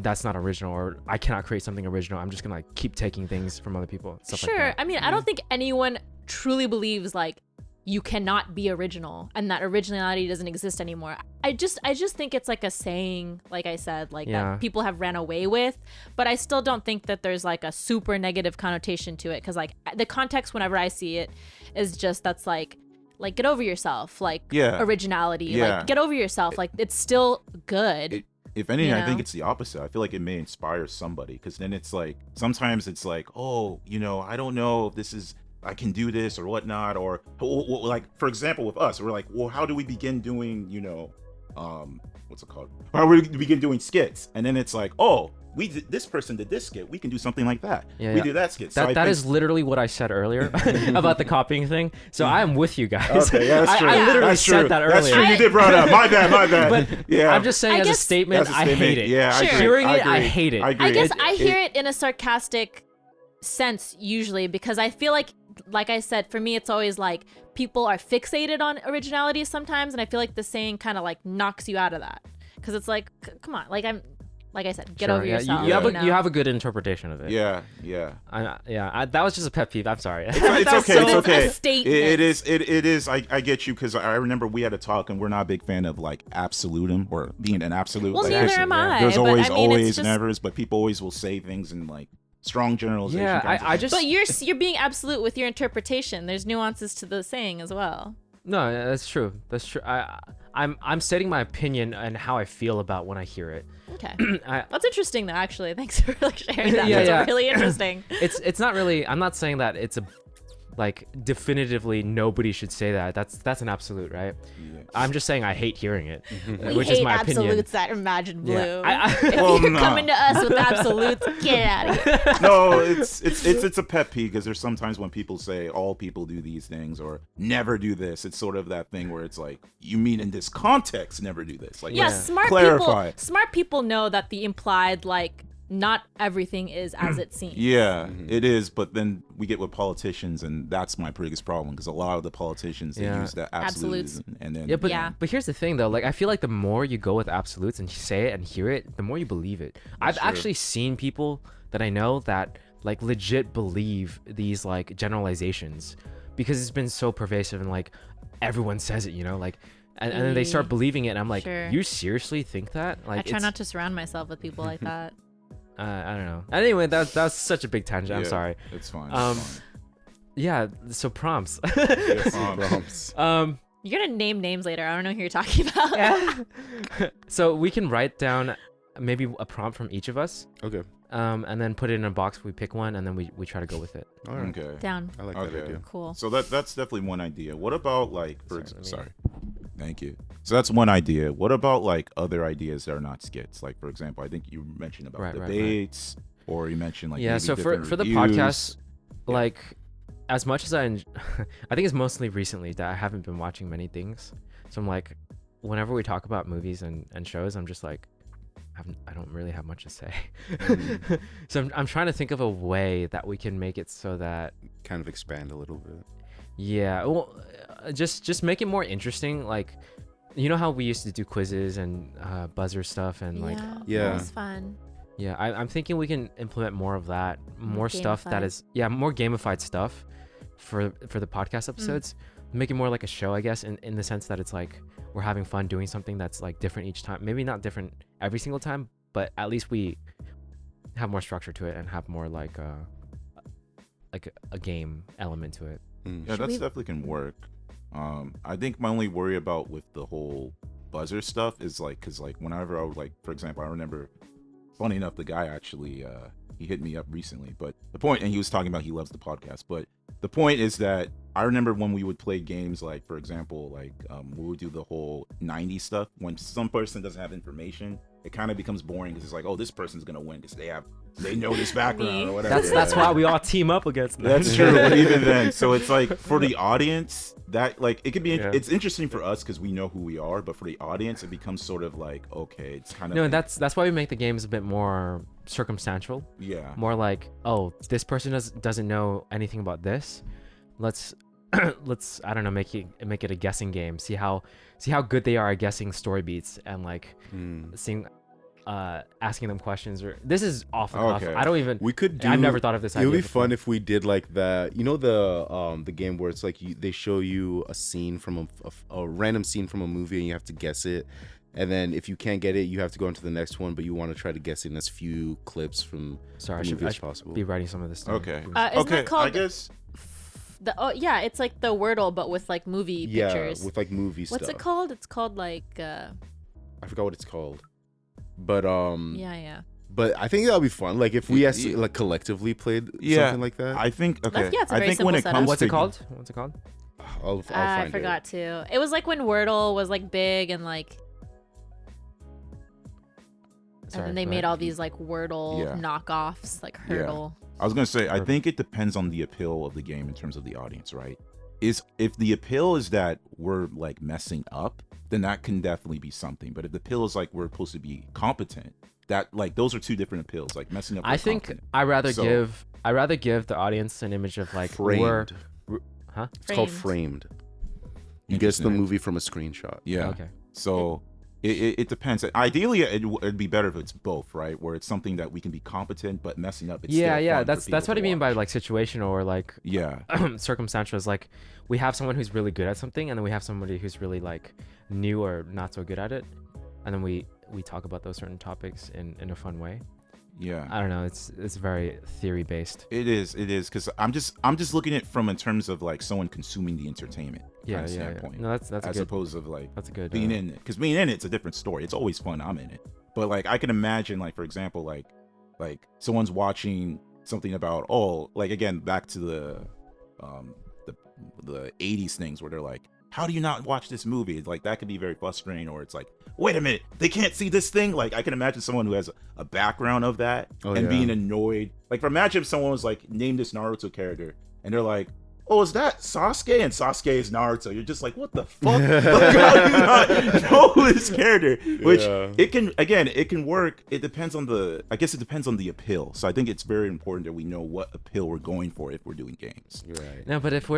that's not original, or I cannot create something original. I'm just gonna like keep taking things from other people. Stuff Sure. Like that. I mean, I don't think anyone truly believes like you cannot be original and that originality doesn't exist anymore. I just think it's like a saying, like I said, like Yeah. that people have ran away with, but I still don't think that there's like a super negative connotation to it, because like the context whenever I see it is just that's like get over yourself, like Yeah. originality, Yeah. like get over yourself, like it's still good. If anything, You I think know? it's the opposite. I feel like it may inspire somebody, because then it's like sometimes it's like, oh, I don't know if this is, I can do this or whatnot, or like for example with us, we're like, well, how do we begin doing, what's it called? How do we begin doing skits? And then it's like, oh, this person did this skit, we can do something like that. Yeah, we yeah. do that skit. That I that think- is literally what I said earlier about the copying thing. So I am with you guys. Okay, yeah, that's true. I literally That's said true. that That's earlier. true. You did bring it up. My bad. But yeah. I'm just saying, I as a guess- statement, That's a I statement. hate it. Yeah, I Sure. agree. Hearing it, I agree. hate it. I agree. I guess It- I it- hear it in a sarcastic sense usually, because I feel like I said, for me, it's always like people are fixated on originality sometimes, and I feel like the saying kind of like knocks you out of that, because it's like, come on, like like I said, get Sure, over yeah, yourself. You have know? you have a good interpretation of it. Yeah. That was just a pet peeve. I'm sorry. It's That's okay. It's so- okay. a statement. It is. I get you, because I remember we had a talk, and we're not a big fan of like absolutum or being an absolute. Well, like, neither there's- am I. There's but always I mean, always it's just, nevers, but people always will say things in like strong generalization. Yeah, kinds of I things. just. But you're being absolute with your interpretation. There's nuances to the saying as well. No, yeah, that's true. That's true. I'm stating my opinion and how I feel about when I hear it. Okay, I, that's interesting though. Actually, thanks for like sharing that. Yeah, That's yeah. really interesting. it's not really. I'm not saying that it's a like definitively nobody should say that. That's an absolute, right? Yeah. I'm just saying I hate hearing it, We which hate is my opinion. absolutes that imagine blue. Yeah. If Well, you're no. coming to us with absolutes, get out of here. No, it's a pet peeve, because there's sometimes when people say all people do these things or never do this, it's sort of that thing where it's like, you mean in this context never do this, like Yeah, let's smart clarify. people know that the implied like not everything is as it seems. Yeah, it is, but then we get with politicians, and that's my biggest problem, because a lot of the politicians, they Yeah. use that Absolutes. absolutes, and then Yeah, but Yeah. but here's the thing though. Like I feel like the more you go with absolutes and you say it and hear it, the more you believe it. I've true. actually seen people that I know that like legit believe these like generalizations because it's been so pervasive and like everyone says it, like and then they start believing it, and I'm like, Sure. you seriously think that? Like, I try not to surround myself with people like that. I don't know. Anyway, that's such a big tangent. I'm Yeah, sorry. It's fine. Yeah. So prompts. Prompts. You're gonna name names later. I don't know who you're talking about. Yeah. So we can write down maybe a prompt from each of us, Okay. and then put it in a box. We pick one, and then we try to go with it. All right. Okay. Down. I like that Okay. idea. Cool. So that's definitely one idea. What about like Sorry, sorry. Thank you. So that's one idea. What about like other ideas that are not skits? Like for example, I think you mentioned about Right, right. debates, or you mentioned like Yeah. maybe So different for the reviews. podcast, Yeah. like as much as I think it's mostly recently that I haven't been watching many things. So I'm like, whenever we talk about movies and shows, I'm just like, I don't really have much to say. So I'm trying to think of a way that we can make it so that, Kind of expand a little bit. yeah, well, just make it more interesting. Like, you know how we used to do quizzes and buzzer stuff and like, Yeah. That was fun. yeah, I'm thinking we can implement more of that, more stuff that gamified. is, yeah, more gamified stuff for the podcast episodes. Make it more like a show, I guess, in the sense that it's like we're having fun doing something that's like different each time. Maybe not different every single time, but at least we have more structure to it and have more like a game element to it. Mm. Yeah, Should that's we- definitely can work. I think my only worry about with the whole buzzer stuff is like, cause like whenever I would like, for example, I remember, funny enough, the guy actually he hit me up recently. But the point, and he was talking about he loves the podcast. But the point is that I remember when we would play games, like for example, like we would do the whole '90s stuff. When some person doesn't have information, it kind of becomes boring because it's like, oh, this person's gonna win because they know this background or whatever. That's why we all team up against them. That's true. But even then, so it's like for the audience, that like it could be. Yeah. It's interesting for us because we know who we are, but for the audience, it becomes sort of like, okay, it's kind of No, and that's why we make the games a bit more circumstantial. yeah. More like, oh, this person doesn't know anything about this. Let's I don't know, make it a guessing game. See how good they are at guessing story beats and like seeing asking them questions. Or this is off the cuff. Okay. I don't even. We could do. I've never thought of this It idea would be before. fun if we did like that. You know the game where it's like they show you a scene from a random scene from a movie and you have to guess it, and then if you can't get it, you have to go into the next one. But you want to try to guess in as few clips from Sorry, I the should, movie I as should possible. be writing some of this stuff. Okay. Isn't Okay. that called I guess yeah, it's like the Wordle but with like movie pictures. with like movie What's stuff. it called? It's called like I forgot what it's called. But yeah. But I think that would be fun. Like if we Yeah. actually like collectively played Yeah. something like that. I think okay. Yeah, it's a I very think when simple it setup. comes What's to it called? What's it called? I'll find I forgot too. It was like when Wordle was like big and like Sorry, and then they go made ahead. all these like Wordle Yeah. knockoffs, like Yeah. Hurdle. I was gonna say, I think it depends on the appeal of the game in terms of the audience, right? If the appeal is that we're like messing up, then that can definitely be something. But if the appeal is like we're supposed to be competent, that like those are two different appeals. Like messing up. I or think competent. I rather So- give the audience an image of like we're Framed. huh? It's called Framed. Framed. You guess the Interesting. movie from a screenshot. Yeah. Okay. So it depends. Ideally, it'd be better if it's both, right? Where it's something that we can be competent, but messing up. It's Yeah, still yeah. fun for That's people what to I mean by watch. like situational or like Yeah. circumstantial. Is like we have someone who's really good at something, and then we have somebody who's really like new or not so good at it, and then we talk about those certain topics in a fun way. Yeah. I don't know. It's very theory based. It is because I'm just looking at it from in terms of like someone consuming the entertainment Yeah, kind of yeah, yeah. standpoint, No, that's a as good. opposed to like That's a good. being in it, because being in it's a different story. It's always fun. I'm in it, but like I can imagine like for example like someone's watching something about like again back to the 80s things where they're like, how do you not watch this movie? It's like that could be very frustrating, or it's like, wait a minute, they can't see this thing. Like I can imagine someone who has a background of that Oh, and yeah. being annoyed. Like imagine if someone was like, name this Naruto character, and they're like, oh, is that Sasuke? And Sasuke is Naruto. You're just like, what the fuck? Like, how do you not know this character? Which Yeah. it can work. It depends on I guess it depends on the appeal. So I think it's very important that we know what appeal we're going for if we're doing games. You're right. No, but if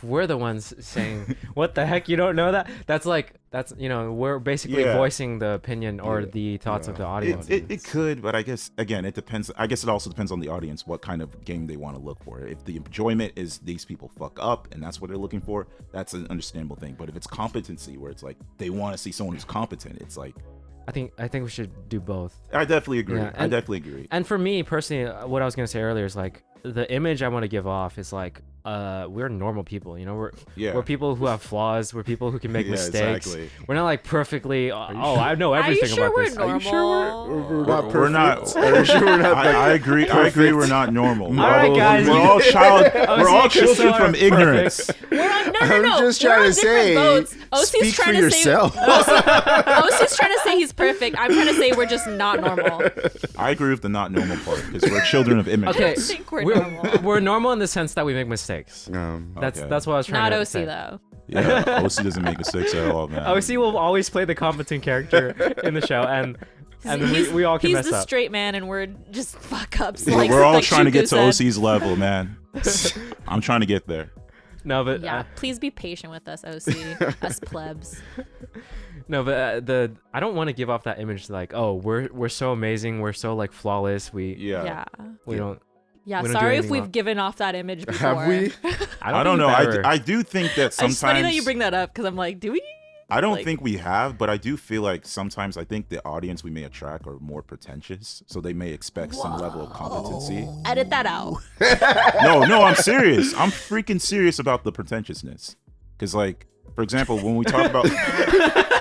we're the ones saying, "What the heck, you don't know that?" That's we're basically Yeah. voicing the opinion or Yeah. the thoughts of the Yeah. audience. It could, but I guess again it depends. I guess it also depends on the audience what kind of game they want to look for. If the enjoyment is these people fuck up and that's what they're looking for, that's an understandable thing. But if it's competency, where it's like they want to see someone who's competent, it's like, I think we should do both. I definitely agree. Yeah, I definitely agree. And for me personally, what I was gonna say earlier is like the image I want to give off is like we're normal people, you know. We're people who have flaws. We're people who can make mistakes. Exactly. We're not like perfectly. I know everything about this. Are you sure we're normal? We're not perfect? We're not. Are you sure we're not? I agree. I agree. We're not normal. All right, guys. We're all We're all children from ignorance. No. I'm just We're trying on to say, different boats. OC's speak for trying to yourself. OC's trying to say he's perfect. I'm trying to say we're just not normal. I agree with the not normal part because we're children of immigrants. Okay, I think we're normal. we're normal in the sense that we make mistakes. That's what I was trying Not to OC say. though. Yeah, OC doesn't make mistakes at all, man. OC will always play the competent character in the show, and we all can mess He's the up. straight man, and we're just fuck ups. We're all trying to get to Shuku said. OC's level, man. I'm trying to get there. No, but Yeah, please be patient with us, OC, us plebs. no, but I don't want to give off that image like, oh, we're so amazing, we're so like flawless. We Yeah. don't. Yeah, We don't do sorry if anything we've wrong. given off that image before. Have we? I don't know. I do think that sometimes. It's funny that you bring that up because I'm like, do we? I don't like- think we have, but I do feel like sometimes I think the audience we may attract are more pretentious, so they may expect some level of competency. Edit that out. No, I'm serious. I'm freaking serious about the pretentiousness. Because, like, for example, when we talk about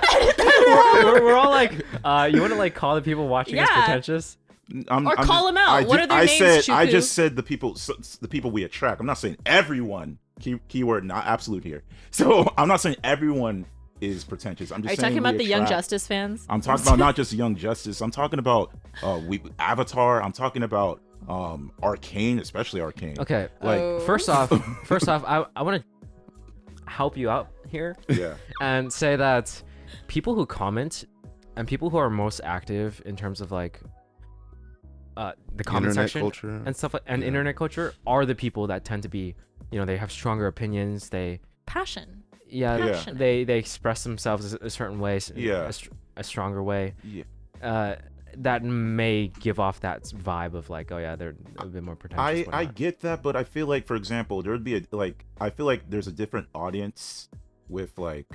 we're all like, you want to like call the people watching us Yeah. pretentious? Or call them out. What are their names, I Shuku? just said the people we attract. I'm not saying everyone. Keyword not absolute here. So I'm not saying everyone is pretentious. I'm just Are you saying talking about we the Young attract- Justice fans? I'm talking about not just Young Justice. I'm talking about Avatar. I'm talking about Arcane, especially Arcane. Okay. Like Oh. First off, I want to help you out here yeah. and say that people who comment and people who are most active in terms of like the comment Internet section culture. and stuff and Yeah. internet culture are the people that tend to be, you know, they have stronger opinions. They Passion. Yeah. Passionate. they express themselves a certain way, Yeah. a stronger way. Yeah. That may give off that vibe of like, oh yeah, they're a bit more pretentious. I whatnot. get that, but I feel like, for example, there would be I feel like there's a different audience with like,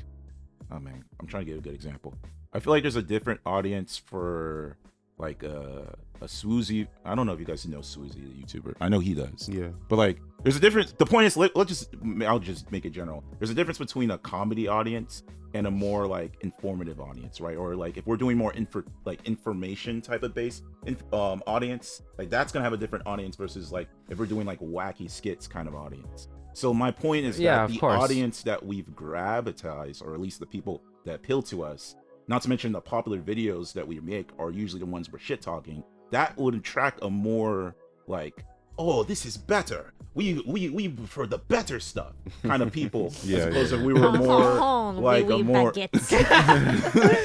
oh man, I'm trying to get a good example. I feel like there's a different audience for like a Swoozy. I don't know if you guys know Swoozy, the YouTuber. I know he does. Yeah. But like, there's a difference. The point is, I'll just make it general. There's a difference between a comedy audience and a more like informative audience, right? Or like if we're doing more information type of based audience, like that's gonna have a different audience versus like if we're doing like wacky skits kind of audience. So my point is Yeah, that of the course. audience that we've gravitized, or at least the people that appeal to us, not to mention the popular videos that we make are usually the ones we're shit talking, that would attract a more like, oh, this is better. We prefer the better stuff kind of people. Yeah, as opposed yeah. to we were more like a more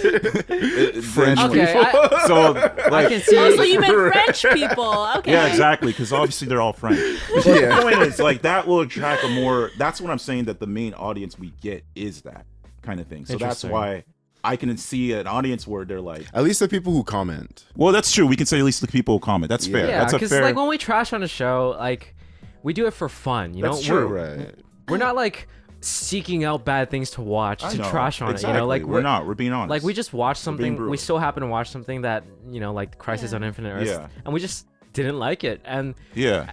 French Okay, people. so I like can see. Oh, so you meant French people? Okay. yeah, exactly, because obviously they're all French. But Yeah. the point is, like, that will attract a more. That's what I'm saying. That the main audience we get is that kind of thing. So that's Interesting. why I can see an audience where they're like, At least the people who comment. well, that's true. We can say at least the people who comment. That's fair. Yeah, That's a because fair. like when we trash on a show, like we do it for fun. You That's know, true. Right. We're not like seeking out bad things to watch I to know, trash on exactly. it. You know, like we're not. We're being honest. Like we just watched being something. brutal. We so happen to watch something that, you know, like Crisis Yeah. on Infinite Earths, Yeah. and we just didn't like it, and Yeah.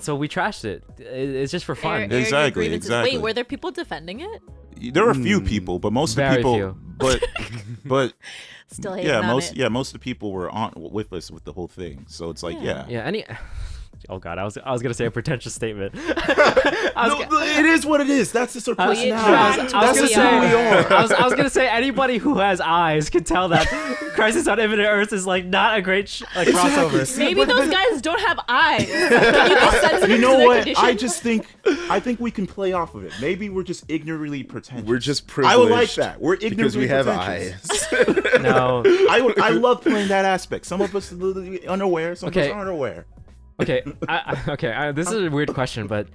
so we trashed it. It's just for fun. Air your Exactly, grievances. exactly. Wait, were there people defending it? There are a few people, but most of the Very people, few. but Still hating yeah, on most it. most of the people were on with us with the whole thing. So it's like, yeah. Yeah. Any. Oh God, I was gonna say a pretentious statement. It is what it is. That's just our I was- personality. I was That's gonna just say, who we are. I was gonna say anybody who has eyes can tell that Crisis on Infinite Earths is like not a great crossover. Maybe those guys don't have eyes. Can you be sensitive You to know their what? condition? I think we can play off of it. Maybe we're just ignorantly pretentious. We're just I privileged. would like that. We're ignorantly because we have pretentious. eyes. No. I love playing that aspect. Some of us are unaware. Some of us Okay. aren't aware. Okay. This is a weird question, but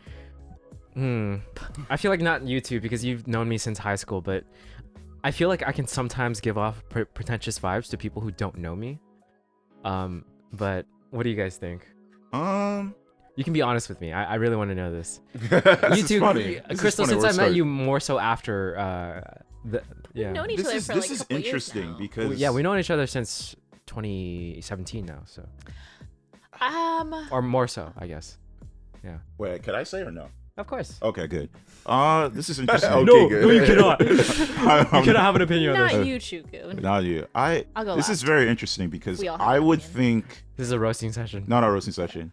I feel like not you two because you've known me since high school, but I feel like I can sometimes give off pretentious vibes to people who don't know me. But what do you guys think? You can be honest with me. I really want to know this. This You is two, funny. This is Crystal, funny. since We're I met starting. you more so after, yeah, We've known each other for like This a is couple years interesting now. because yeah, we've known each other since 2017 now, so or more so, I guess. Yeah, Wait, could I say or no? of course. Okay, good. This is interesting. Okay, no, good. no, you cannot. You I'm- cannot have an opinion on Not this. you, Chuku. Not you. I'll go This last. is very interesting because We all have I an would opinion. think This is a roasting session. not a roasting session.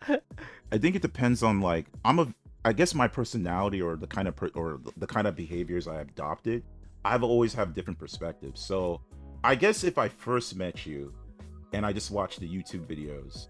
I think it depends on like I guess my personality or the kind of the kind of behaviors I adopted. I've always have different perspectives. So I guess if I first met you and I just watched the YouTube videos,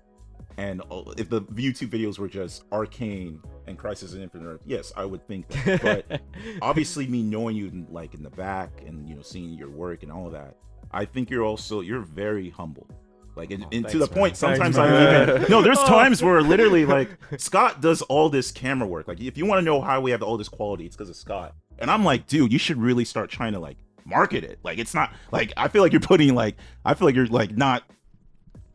and if the YouTube videos were just Arcane and Crisis on Infinite Earth, yes, I would think that. But obviously, me knowing you in the back and seeing your work and all of that, I think you're very humble. Like, and to thanks, the point, man. sometimes Thanks, I man. even no. There's times where literally like Scott does all this camera work. Like, if you want to know how we have all this quality, it's because of Scott. And I'm like, dude, you should really start trying to like market it. Like, it's not like I feel like you're putting like I feel like you're like not.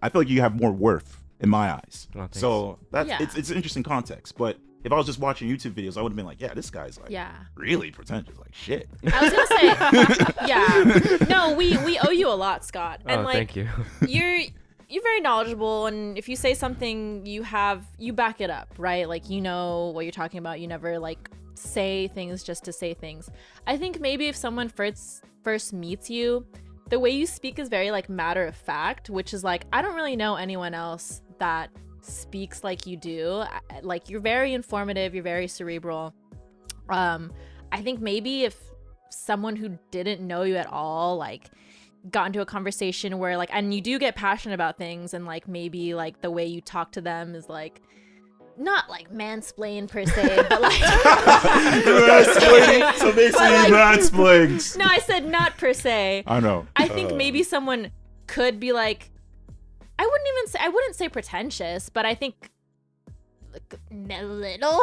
I feel like you have more worth in my eyes. Oh, thanks. So that's Yeah. it's an interesting context. But if I was just watching YouTube videos, I would have been like, yeah, this guy's like Yeah. really pretentious. Like shit. I was gonna say, yeah. No, we owe you a lot, Scott. And Oh, like, thank you. you're very knowledgeable, and if you say something, you back it up, right? Like, you know what you're talking about. You never like say things just to say things. I think maybe if someone first meets you, the way you speak is very like matter of fact, which is like, I don't really know anyone else that speaks like you do. Like, you're very informative, you're very cerebral. I think maybe if someone who didn't know you at all like got into a conversation where like, and you do get passionate about things, and like maybe like the way you talk to them is like not like mansplain per se, but like So basically, But, like- mansplains. no, I said not per se. I know. I think maybe someone could be like, I wouldn't say pretentious, but I think like, a little,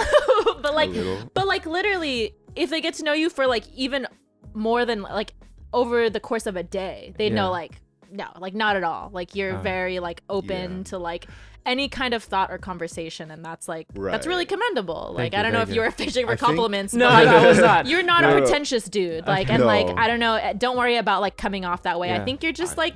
but like, little. but like literally, if they get to know you for like even more than like over the course of a day, they know Yeah. like, no, like not at all. Like, you're very like open Yeah. to like any kind of thought or conversation, and that's like that's really Right. commendable. Like, you, I don't know thank if you. you were fishing for I think- compliments. No, but I was not. You're not No. a pretentious dude. Like, and like, No. I don't know. Don't worry about like coming off that way. I Yeah. think you're just like,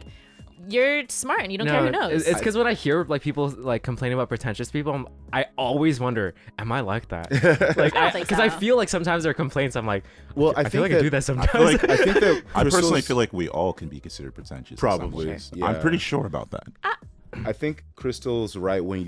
you're smart and you don't care who knows. It's because when I hear like people like complaining about pretentious people, I always wonder, am I like that? Like, I don't think because I so. feel like sometimes their complaints, I'm like, Well, I feel like I do that sometimes. I think that I personally Crystal's- feel like we all can be considered pretentious. in some Probably, ways. yeah. I'm pretty sure about that. I think Crystal's right when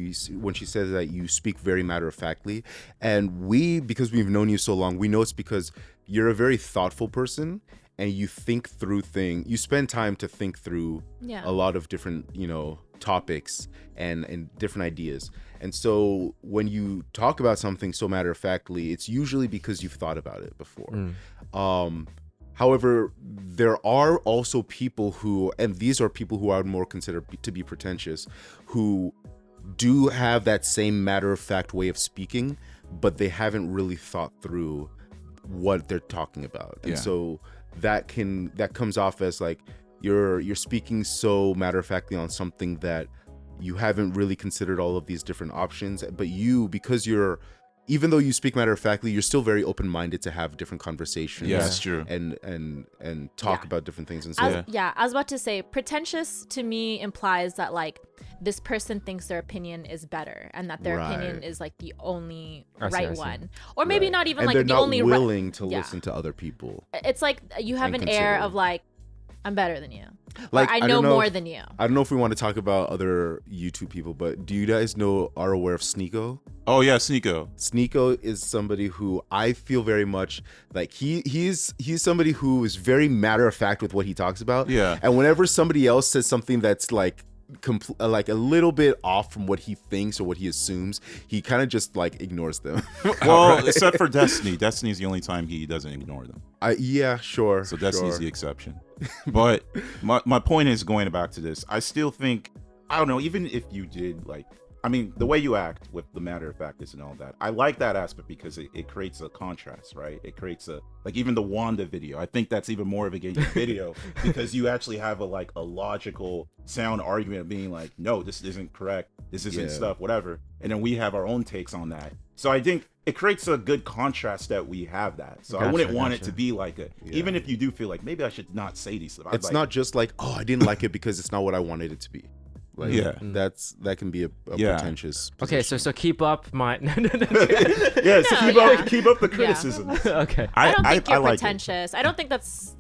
she says that you speak very matter of factly, and because we've known you so long, we know it's because you're a very thoughtful person and you think through things. You spend time to think through Yeah. a lot of different topics and different ideas. And so when you talk about something so matter of factly, it's usually because you've thought about it before. However, there are also people who, and these are people who I would more consider to be pretentious, who do have that same matter of fact way of speaking, but they haven't really thought through what they're talking about. And Yeah. so that comes off as like you're speaking so matter of factly on something that you haven't really considered all of these different options. But because even though you speak matter of factly, you're still very open-minded to have different conversations. Yeah, that's true. And talk Yeah. about different things. And I so was, I was about to say, pretentious to me implies that like this person thinks their opinion is better, and that their opinion Right. is like the only I see, I right see. one, or maybe Right. not even and like they're the not only willing to yeah. listen to other people. It's like you have And an air consider. of like, I'm better than you. Like, Or I I know don't know more if- than you. I don't know if we want to talk about other YouTube people, but do you guys are aware of Sneeko? Oh yeah, Sneeko. Sneeko is somebody who I feel very much like he's somebody who is very matter of fact with what he talks about. Yeah. And whenever somebody else says something that's like like a little bit off from what he thinks or what he assumes, he kind of just like ignores them. Well, except for Destiny. Destiny's the only time he doesn't ignore them. Yeah, sure. So Destiny's sure. the exception. But my point is, going back to this, I still think, I don't know, even if you did like I mean, the way you act with the matter of factness and all that, I like that aspect because it creates a contrast, right? It creates a, like, even the Wanda video, I think that's even more of a game video because you actually have a logical sound argument of being like, no, this isn't correct, this isn't stuff, whatever, and then we have our own takes on that. So I think it creates a good contrast that we have that. So I wouldn't want it to be like even if you do feel like maybe I should not say these stuff. It's not just like, oh, I didn't like it because it's not what I wanted it to be. Like, that can be a pretentious position. Okay, so keep up my keep up the criticism. Okay. I don't think you're like pretentious. I don't think that's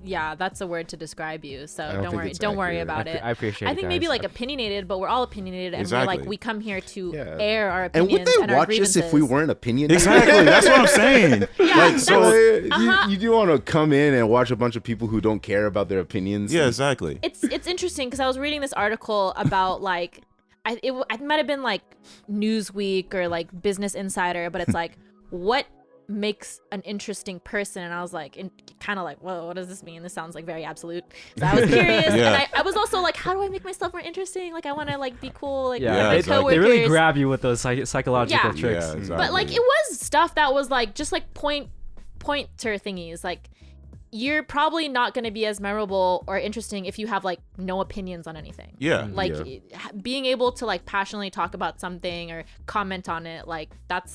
a word to describe you. So don't worry about it. I appreciate it. I think maybe like opinionated, but we're all opinionated, and we're like, we come here to air our And opinions would they and our watch grievances. us if we weren't opinionated? Exactly. That's what I'm saying. Yeah, you do want to come in and watch a bunch of people who don't care about their opinions? Yeah, exactly. It's interesting because I was reading this article about like it might have been like Newsweek or like Business Insider, but it's like what makes an interesting person, and I was like kind of like, whoa, what does this mean? This sounds like very absolute. So I was curious, and I was also like, how do I make myself more interesting? Like I want to like be cool, like with my exactly. They really coworkers. grab you with those psychological tricks. Yeah, exactly. But like it was stuff that was like just like pointer thingies. Like you're probably not going to be as memorable or interesting if you have like no opinions on anything. Yeah. Like being able to like passionately talk about something or comment on it, like that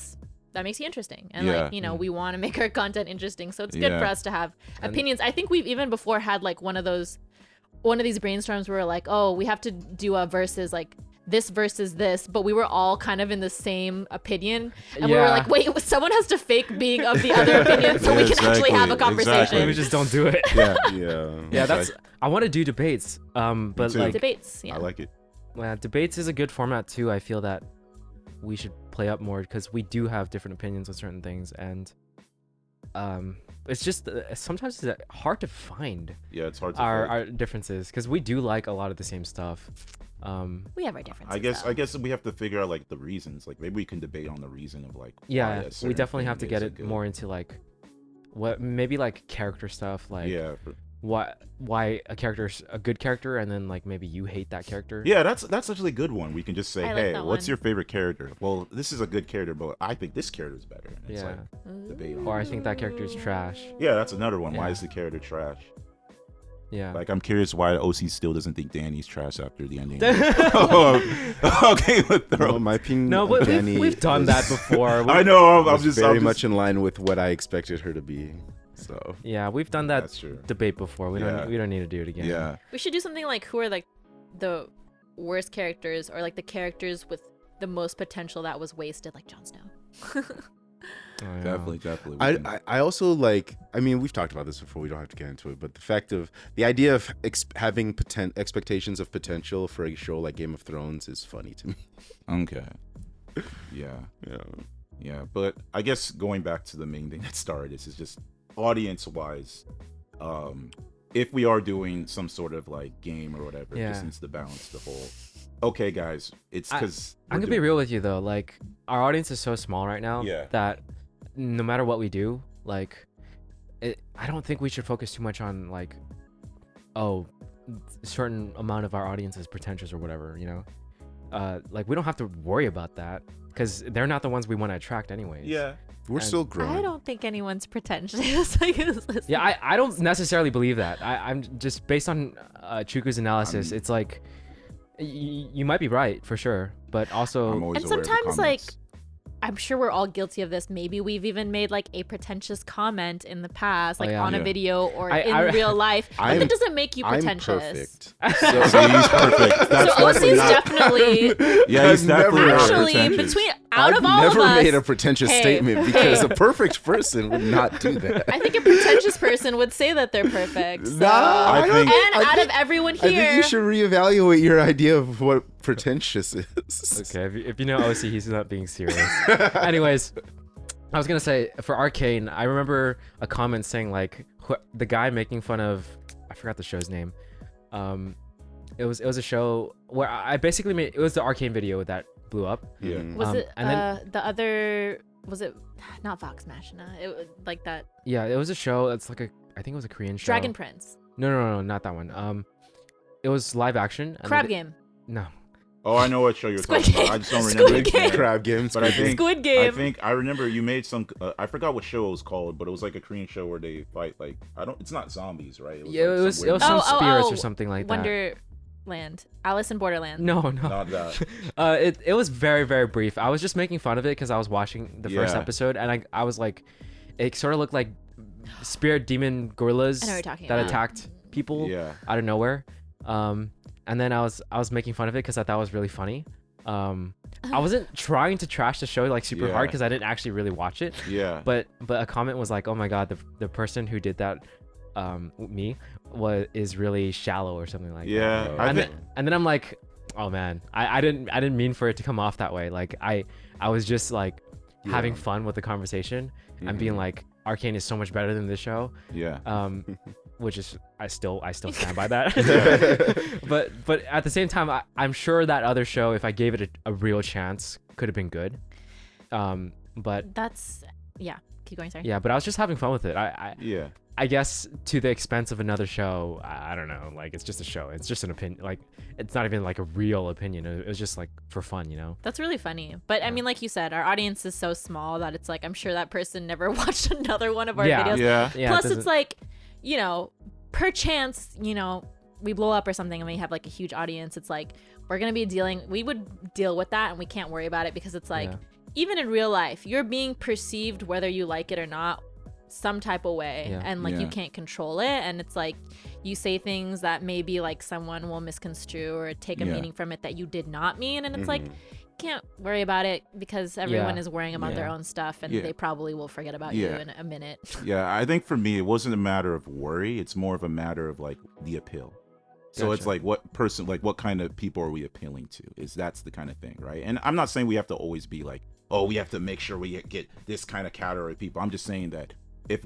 makes you interesting. And like, you know, we want to make our content interesting. So it's good for us to have opinions. I think we've even before had like one of these brainstorms where we're like, oh, we have to do a versus like this versus this, but we were all kind of in the same opinion, and we were like, wait, someone has to fake being of the other opinion so we can actually have a conversation. Exactly. We just don't do it. Yeah. That's I want to do debates, but like debates. I like it. Debates is a good format too. I feel that we should play up more because we do have different opinions on certain things, and it's just sometimes it's hard to find. Yeah, it's hard to our differences because we do like a lot of the same stuff. We have our differences. I guess we have to figure out like the reasons. Like maybe we can debate on the reason of like. We definitely have to get it more into like what maybe like character stuff, like why a character's a good character, and then like maybe you hate that character. Yeah, that's actually a good one. We can just say, like hey, what's your favorite character? Well, this is a good character, but I think this character is better. And it's like debate on or I think that character is trash. Yeah, that's another one. Why is the character trash? Yeah. Like, I'm curious why the OC still doesn't think Danny's trash after the ending. Okay, no, my opinion. No, but we've done that before. I know. I'm just very much in line with what I expected her to be. So yeah, we've done that debate before. We don't need to do it again. Yeah. We should do something like who are like the worst characters, or like the characters with the most potential that was wasted, like Jon Snow. Definitely. I also like. I mean, we've talked about this before. We don't have to get into it, but the idea of having expectations of potential for a show like Game of Thrones is funny to me. Okay. Yeah. But I guess going back to the main thing that started this is just audience-wise. If we are doing some sort of like game or whatever, it just needs to balance the whole. Okay, guys, it's because I'm gonna be real with you though. Like our audience is so small right now that no matter what we do, like I don't think we should focus too much on like, oh, a certain amount of our audience is pretentious or whatever, you know. Like we don't have to worry about that because they're not the ones we want to attract anyways. Yeah. We're still growing. I don't think anyone's pretentious. Yeah, I don't necessarily believe that. I'm just based on Chuku's analysis. It's like you might be right for sure, but also and sometimes like I'm sure we're all guilty of this. Maybe we've even made like a pretentious comment in the past, like on a video or in real life. But that doesn't make you pretentious. I'm perfect. So he's perfect. So OC's definitely. Yeah, he's definitely actually between out I've of all of us. never made a pretentious statement because a perfect person would not do that. I think a pretentious person would say that they're perfect. So. I think out of everyone here, I think you should reevaluate your idea of what pretentious is. Okay, if you know OC, he's not being serious. Anyways, I was gonna say for Arcane, I remember a comment saying like the guy making fun of, I forgot the show's name. It was a show where I basically made, it was the Arcane video that blew up. Yeah. Was it and then the other? Was it not Vox Machina? It was like that. Yeah, it was a show. It's like I think it was a Korean show. Dragon Prince. No, not that one. It was live action. Crab Game. No. Oh, I know what show you're Squid talking about. Game. I just don't Squid remember. its Game. name. Crab game. But I think Squid Game. I think I remember you made some. I forgot what show it was called, but it was like a Korean show where they fight like I don't. It's not zombies, right? Yeah, it like was weird- some Oh, spirits oh, or something like that. Wonderland. Alice in Borderland. No. Not that. It was very, very brief. I was just making fun of it because I was watching the first Yeah. episode, and I was like, it sort of looked like spirit demon gorillas I know what you're talking that about. attacked people Yeah. out of nowhere. And then I was making fun of it because I thought it was really funny. I wasn't trying to trash the show like super hard Yeah. because I didn't actually really watch it. Yeah. But a comment was like, oh my god, the person who did that, me, is really shallow or something like Yeah, that. I And think- then I'm like, oh man, I didn't mean for it to come off that way. Like I was just like having fun with the conversation and being like, Arcane is so much better than this show. Yeah. Which is I still stand by that. but at the same time, I'm sure that other show, if I gave it a real chance, could have been good. But That's yeah. Keep going. Sorry. yeah, but I was just having fun with it. Yeah. I guess to the expense of another show, I don't know. Like it's just a show. It's just an opinion. Like it's not even like a real opinion. It was just like for fun, you know. That's really funny. But I mean, like you said, our audience is so small that it's like I'm sure that person never watched another one of our Yeah. videos. Yeah. Yeah. Plus, it it's doesn't- like, you know, perchance, you know, we blow up or something and we have like a huge audience. It's like we would deal with that and we can't worry about it because it's like, Yeah. even in real life, you're being perceived whether you like it or not some type of way, Yeah. and like you Yeah. can't control it, and it's like you say things that maybe like someone will misconstrue or take a Yeah. meaning from it that you did not mean, and it's like can't worry about it because everyone Yeah. is worrying about their Yeah. own stuff and Yeah. they probably will forget about you Yeah. in a minute. Yeah, I think for me, it wasn't a matter of worry. It's more of a matter of like the appeal. So it's Gotcha. like what kind of people are we appealing to? That's the kind of thing, right? And I'm not saying we have to always be like, oh, we have to make sure we get this kind of category of people. I'm just saying that if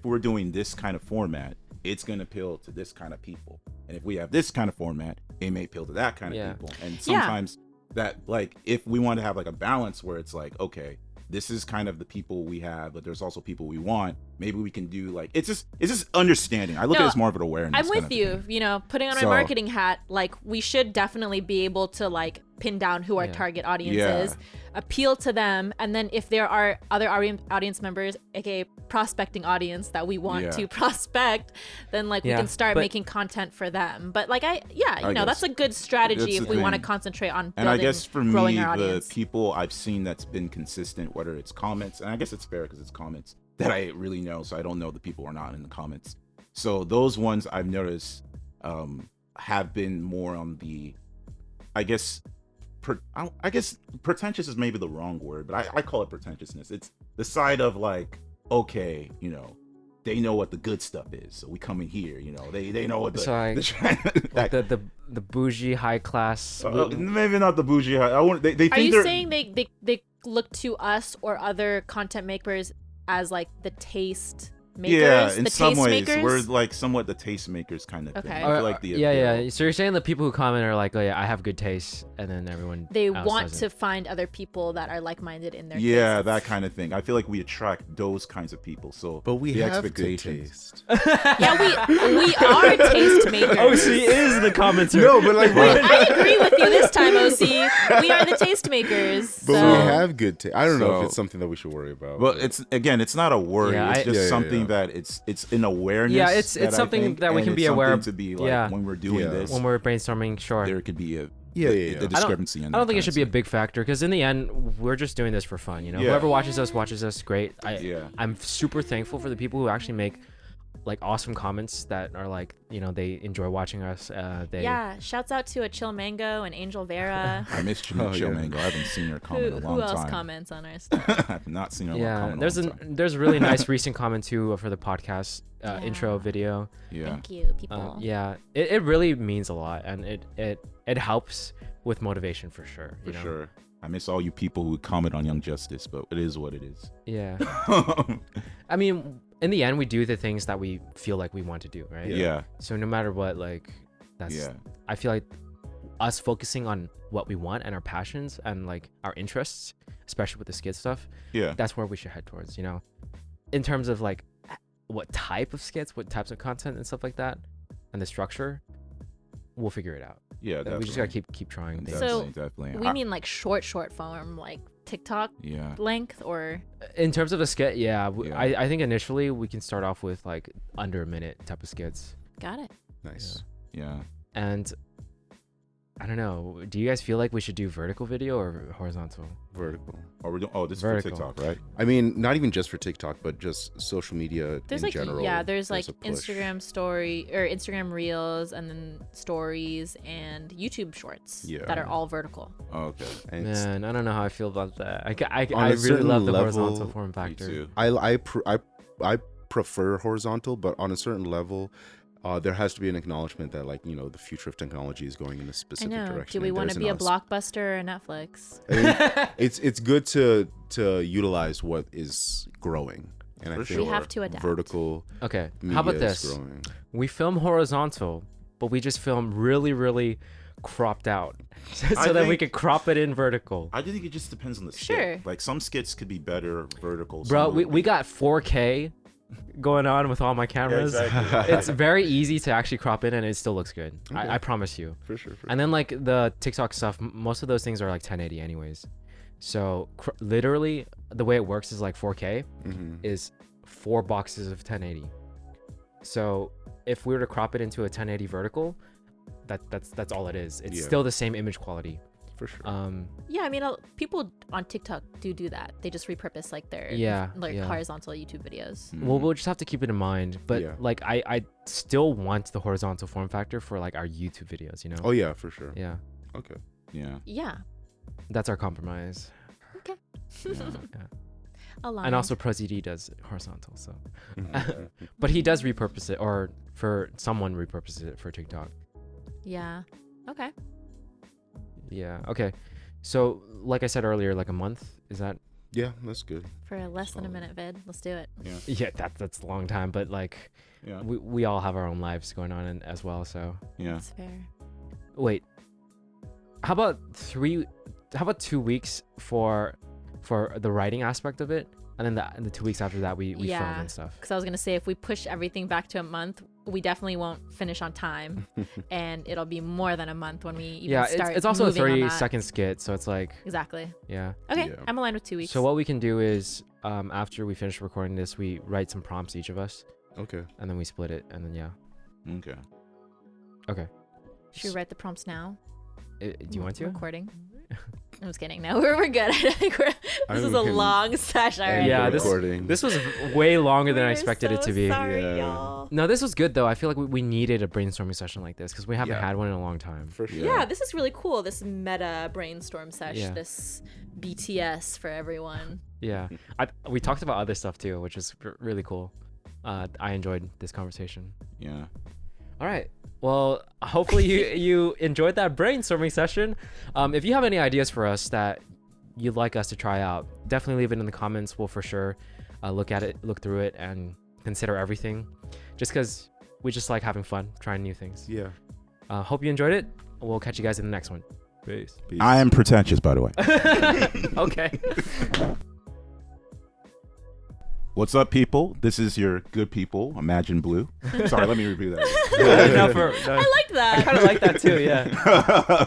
we're doing this kind of format, it's gonna appeal to this kind of people. And if we have this kind of format, it may appeal to that kind of Yeah. people. And sometimes that like if we want to have like a balance where it's like, okay, this is kind of the people we have, but there's also people we want. Maybe we can do like it's just understanding. I look at it as more of an awareness. I'm kind with of you. thing. You know, putting on my So- marketing hat, like we should definitely be able to like pin down who our Yeah. target audience Yeah. is, appeal to them, and then if there are other audience members, aka prospecting audience that we want Yeah. to prospect, then like we Yeah, can start but- making content for them. But like you know, guess. that's a good strategy That's if the we want to thing. concentrate on And I building, guess for growing me, our the audience. people I've seen that's been consistent, whether it's comments, and I guess it's fair because it's comments that I really know, so I don't know the people who are not in the comments. So those ones I've noticed have been more on the, I guess pretentious is maybe the wrong word, but I call it pretentiousness. It's the side of like, okay, you know, they know what the good stuff is, so we come in here, you know, they know what the, So, like, that- like the bougie high class. maybe not the bougie. I want they think Are you they're saying they look to us or other content makers as like the taste makers? yeah, in the some taste ways makers? we're like somewhat the tastemakers kind of thing. Okay. I feel like the yeah, appeal. yeah. So you're saying the people who comment are like, oh yeah, I have good taste, and then everyone They else want doesn't. to find other people that are like-minded in their Yeah, tastes. that kind of thing. I feel like we attract those kinds of people. So But we the have good expectations. taste. Yeah, we are taste makers. Oh, she is the commenter. No, but like, But- I agree with you this time, OC. We are the taste makers. but so. we have good taste. I don't know So- if it's something that we should worry about. But it's not a worry. Yeah, it's I- just Yeah, yeah, something yeah. that it's an awareness. Yeah, it's that I something think, that we and can be it's aware something of. to be like Yeah. when we're doing Yeah. this. When we're brainstorming, sure. There could be a yeah. discrepancy. I don't think it should be a big factor because in the end, we're just doing this for fun. You know, Yeah. whoever watches us, great. Yeah. I'm super thankful for the people who actually make like awesome comments that are like, you know, they enjoy watching us. They Yeah, shouts out to a Chill Mango and Angel Vera. I miss Chill Oh, yeah. Mango. I haven't seen her comment in a long Who else time. comments on our stuff? I've not seen her yeah. comment There's in a a long time. there's a really nice recent comment too for the podcast intro Yeah. video. Yeah. Thank you, people. Yeah, it really means a lot, and it helps with motivation for sure. For You know? sure. I miss all you people who comment on Young Justice, but it is what it is. Yeah. I mean, in the end, we do the things that we feel like we want to do, right? Yeah. So no matter what, like, that's. Yeah. I feel like us focusing on what we want and our passions and like our interests, especially with the skid stuff, Yeah. that's where we should head towards. You know, in terms of like what type of skits, what types of content and stuff like that, and the structure, we'll figure it out. Yeah, We just gotta keep trying things. So, definitely. We mean like short form, like TikTok Yeah. length, or In terms of a skit, yeah, Yeah. I think initially we can start off with like under a minute type of skits. got it. Nice. Yeah. And I don't know. Do you guys feel like we should do vertical video or horizontal? Vertical. Oh, we're doing. Oh, this Vertical. is for TikTok, right? I mean, not even just for TikTok, but just social media There's in like general. there's like a push. Instagram story or Instagram Reels, and then stories and YouTube Shorts Yeah. that are all vertical. Oh, okay. And it's- Man, I don't know how I feel about that. I On a really certain love the level, horizontal form Me factor. too. I prefer horizontal, but on a certain level, there has to be an acknowledgement that, like, the future of technology is going in a I specific know. direction. Do we and want there's to be a an Blockbuster or Netflix? I mean, it's good to utilize what is growing, and I For think We sure. have to adapt. vertical. Okay, Media how about is this? growing. We film horizontal, but we just film really, really cropped out, so I that we think- could crop it in vertical. I think it just depends on the skit. Sure. Like some skits could be better vertical. Bro, some we would be- got 4K going on with all my cameras. exactly. It's very easy to actually crop in, and it still looks good. Okay. I promise you. For sure. And then like the TikTok stuff, most of those things are like 1080 anyways. So literally, the way it works is like 4K Mm-hmm. is 4 boxes of 1080. So if we were to crop it into a 1080 vertical, that's all it is. It's Yeah. still the same image quality. For sure. Yeah, I mean, people on TikTok do that. They just repurpose like their Yeah, like yeah. horizontal YouTube videos. Well, we'll just have to keep it in mind. But Yeah. like, I still want the horizontal form factor for like our YouTube videos. You know? Oh yeah, for sure. Yeah, Okay. Yeah. Yeah. that's our compromise. Okay. Yeah. Aligned. And also ProZD does horizontal, so. Mhm. But he does repurpose it, or for someone repurposes it for TikTok. Yeah. Okay. Yeah. Okay. So, like I said earlier, like a month is that? Yeah, that's good. For a less than a Solid. minute vid, let's do it. Yeah, that's a long time. But like, Yeah. we all have our own lives going on as well. So Yeah. That's fair. wait, how about 2 weeks for the writing aspect of it, and then the 2 weeks after that we film Yeah. and stuff. Because I was gonna say, if we push everything back to a month, we definitely won't finish on time, and it'll be more than a month when we even Yeah, start. it's also a moving on 30-second skit, so it's like, Exactly. yeah. Okay, Yeah. I'm aligned with 2 weeks. So what we can do is, after we finish recording this, we write some prompts each of us, Okay. and then we split it, and then Okay. okay. Should we write the prompts now? Do you want to? Recording. I'm just kidding. No, we're good. I think this is we a can long session already. Yeah, End the this- recording. This was way longer than I We're expected it so to be. Sorry, Yeah. y'all. No, this was good though. I feel like we needed a brainstorming session like this because we haven't Yeah. had one in a long time. for sure. Yeah, this is really cool. This meta brainstorm sesh. Yeah. This BTS for everyone. Yeah, we talked about other stuff too, which was really cool. I enjoyed this conversation. Yeah. All right. Well, hopefully you enjoyed that brainstorming session. If you have any ideas for us that you'd like us to try out, definitely leave it in the comments. We'll for sure look at it, look through it, and consider everything. Just because we just like having fun, trying new things. Yeah. Hope you enjoyed it. We'll catch you guys in the next one. Peace. I am pretentious, by the way. Okay. What's up, people? This is your good people. Imagine Blue. Sorry, let me review that. No, I like I that. kind of like that too. Yeah.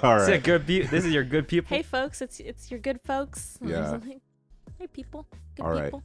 All It's a right. good this is your good people. Hey, folks, it's your good folks. Yeah. Hey, people. Good All right. people.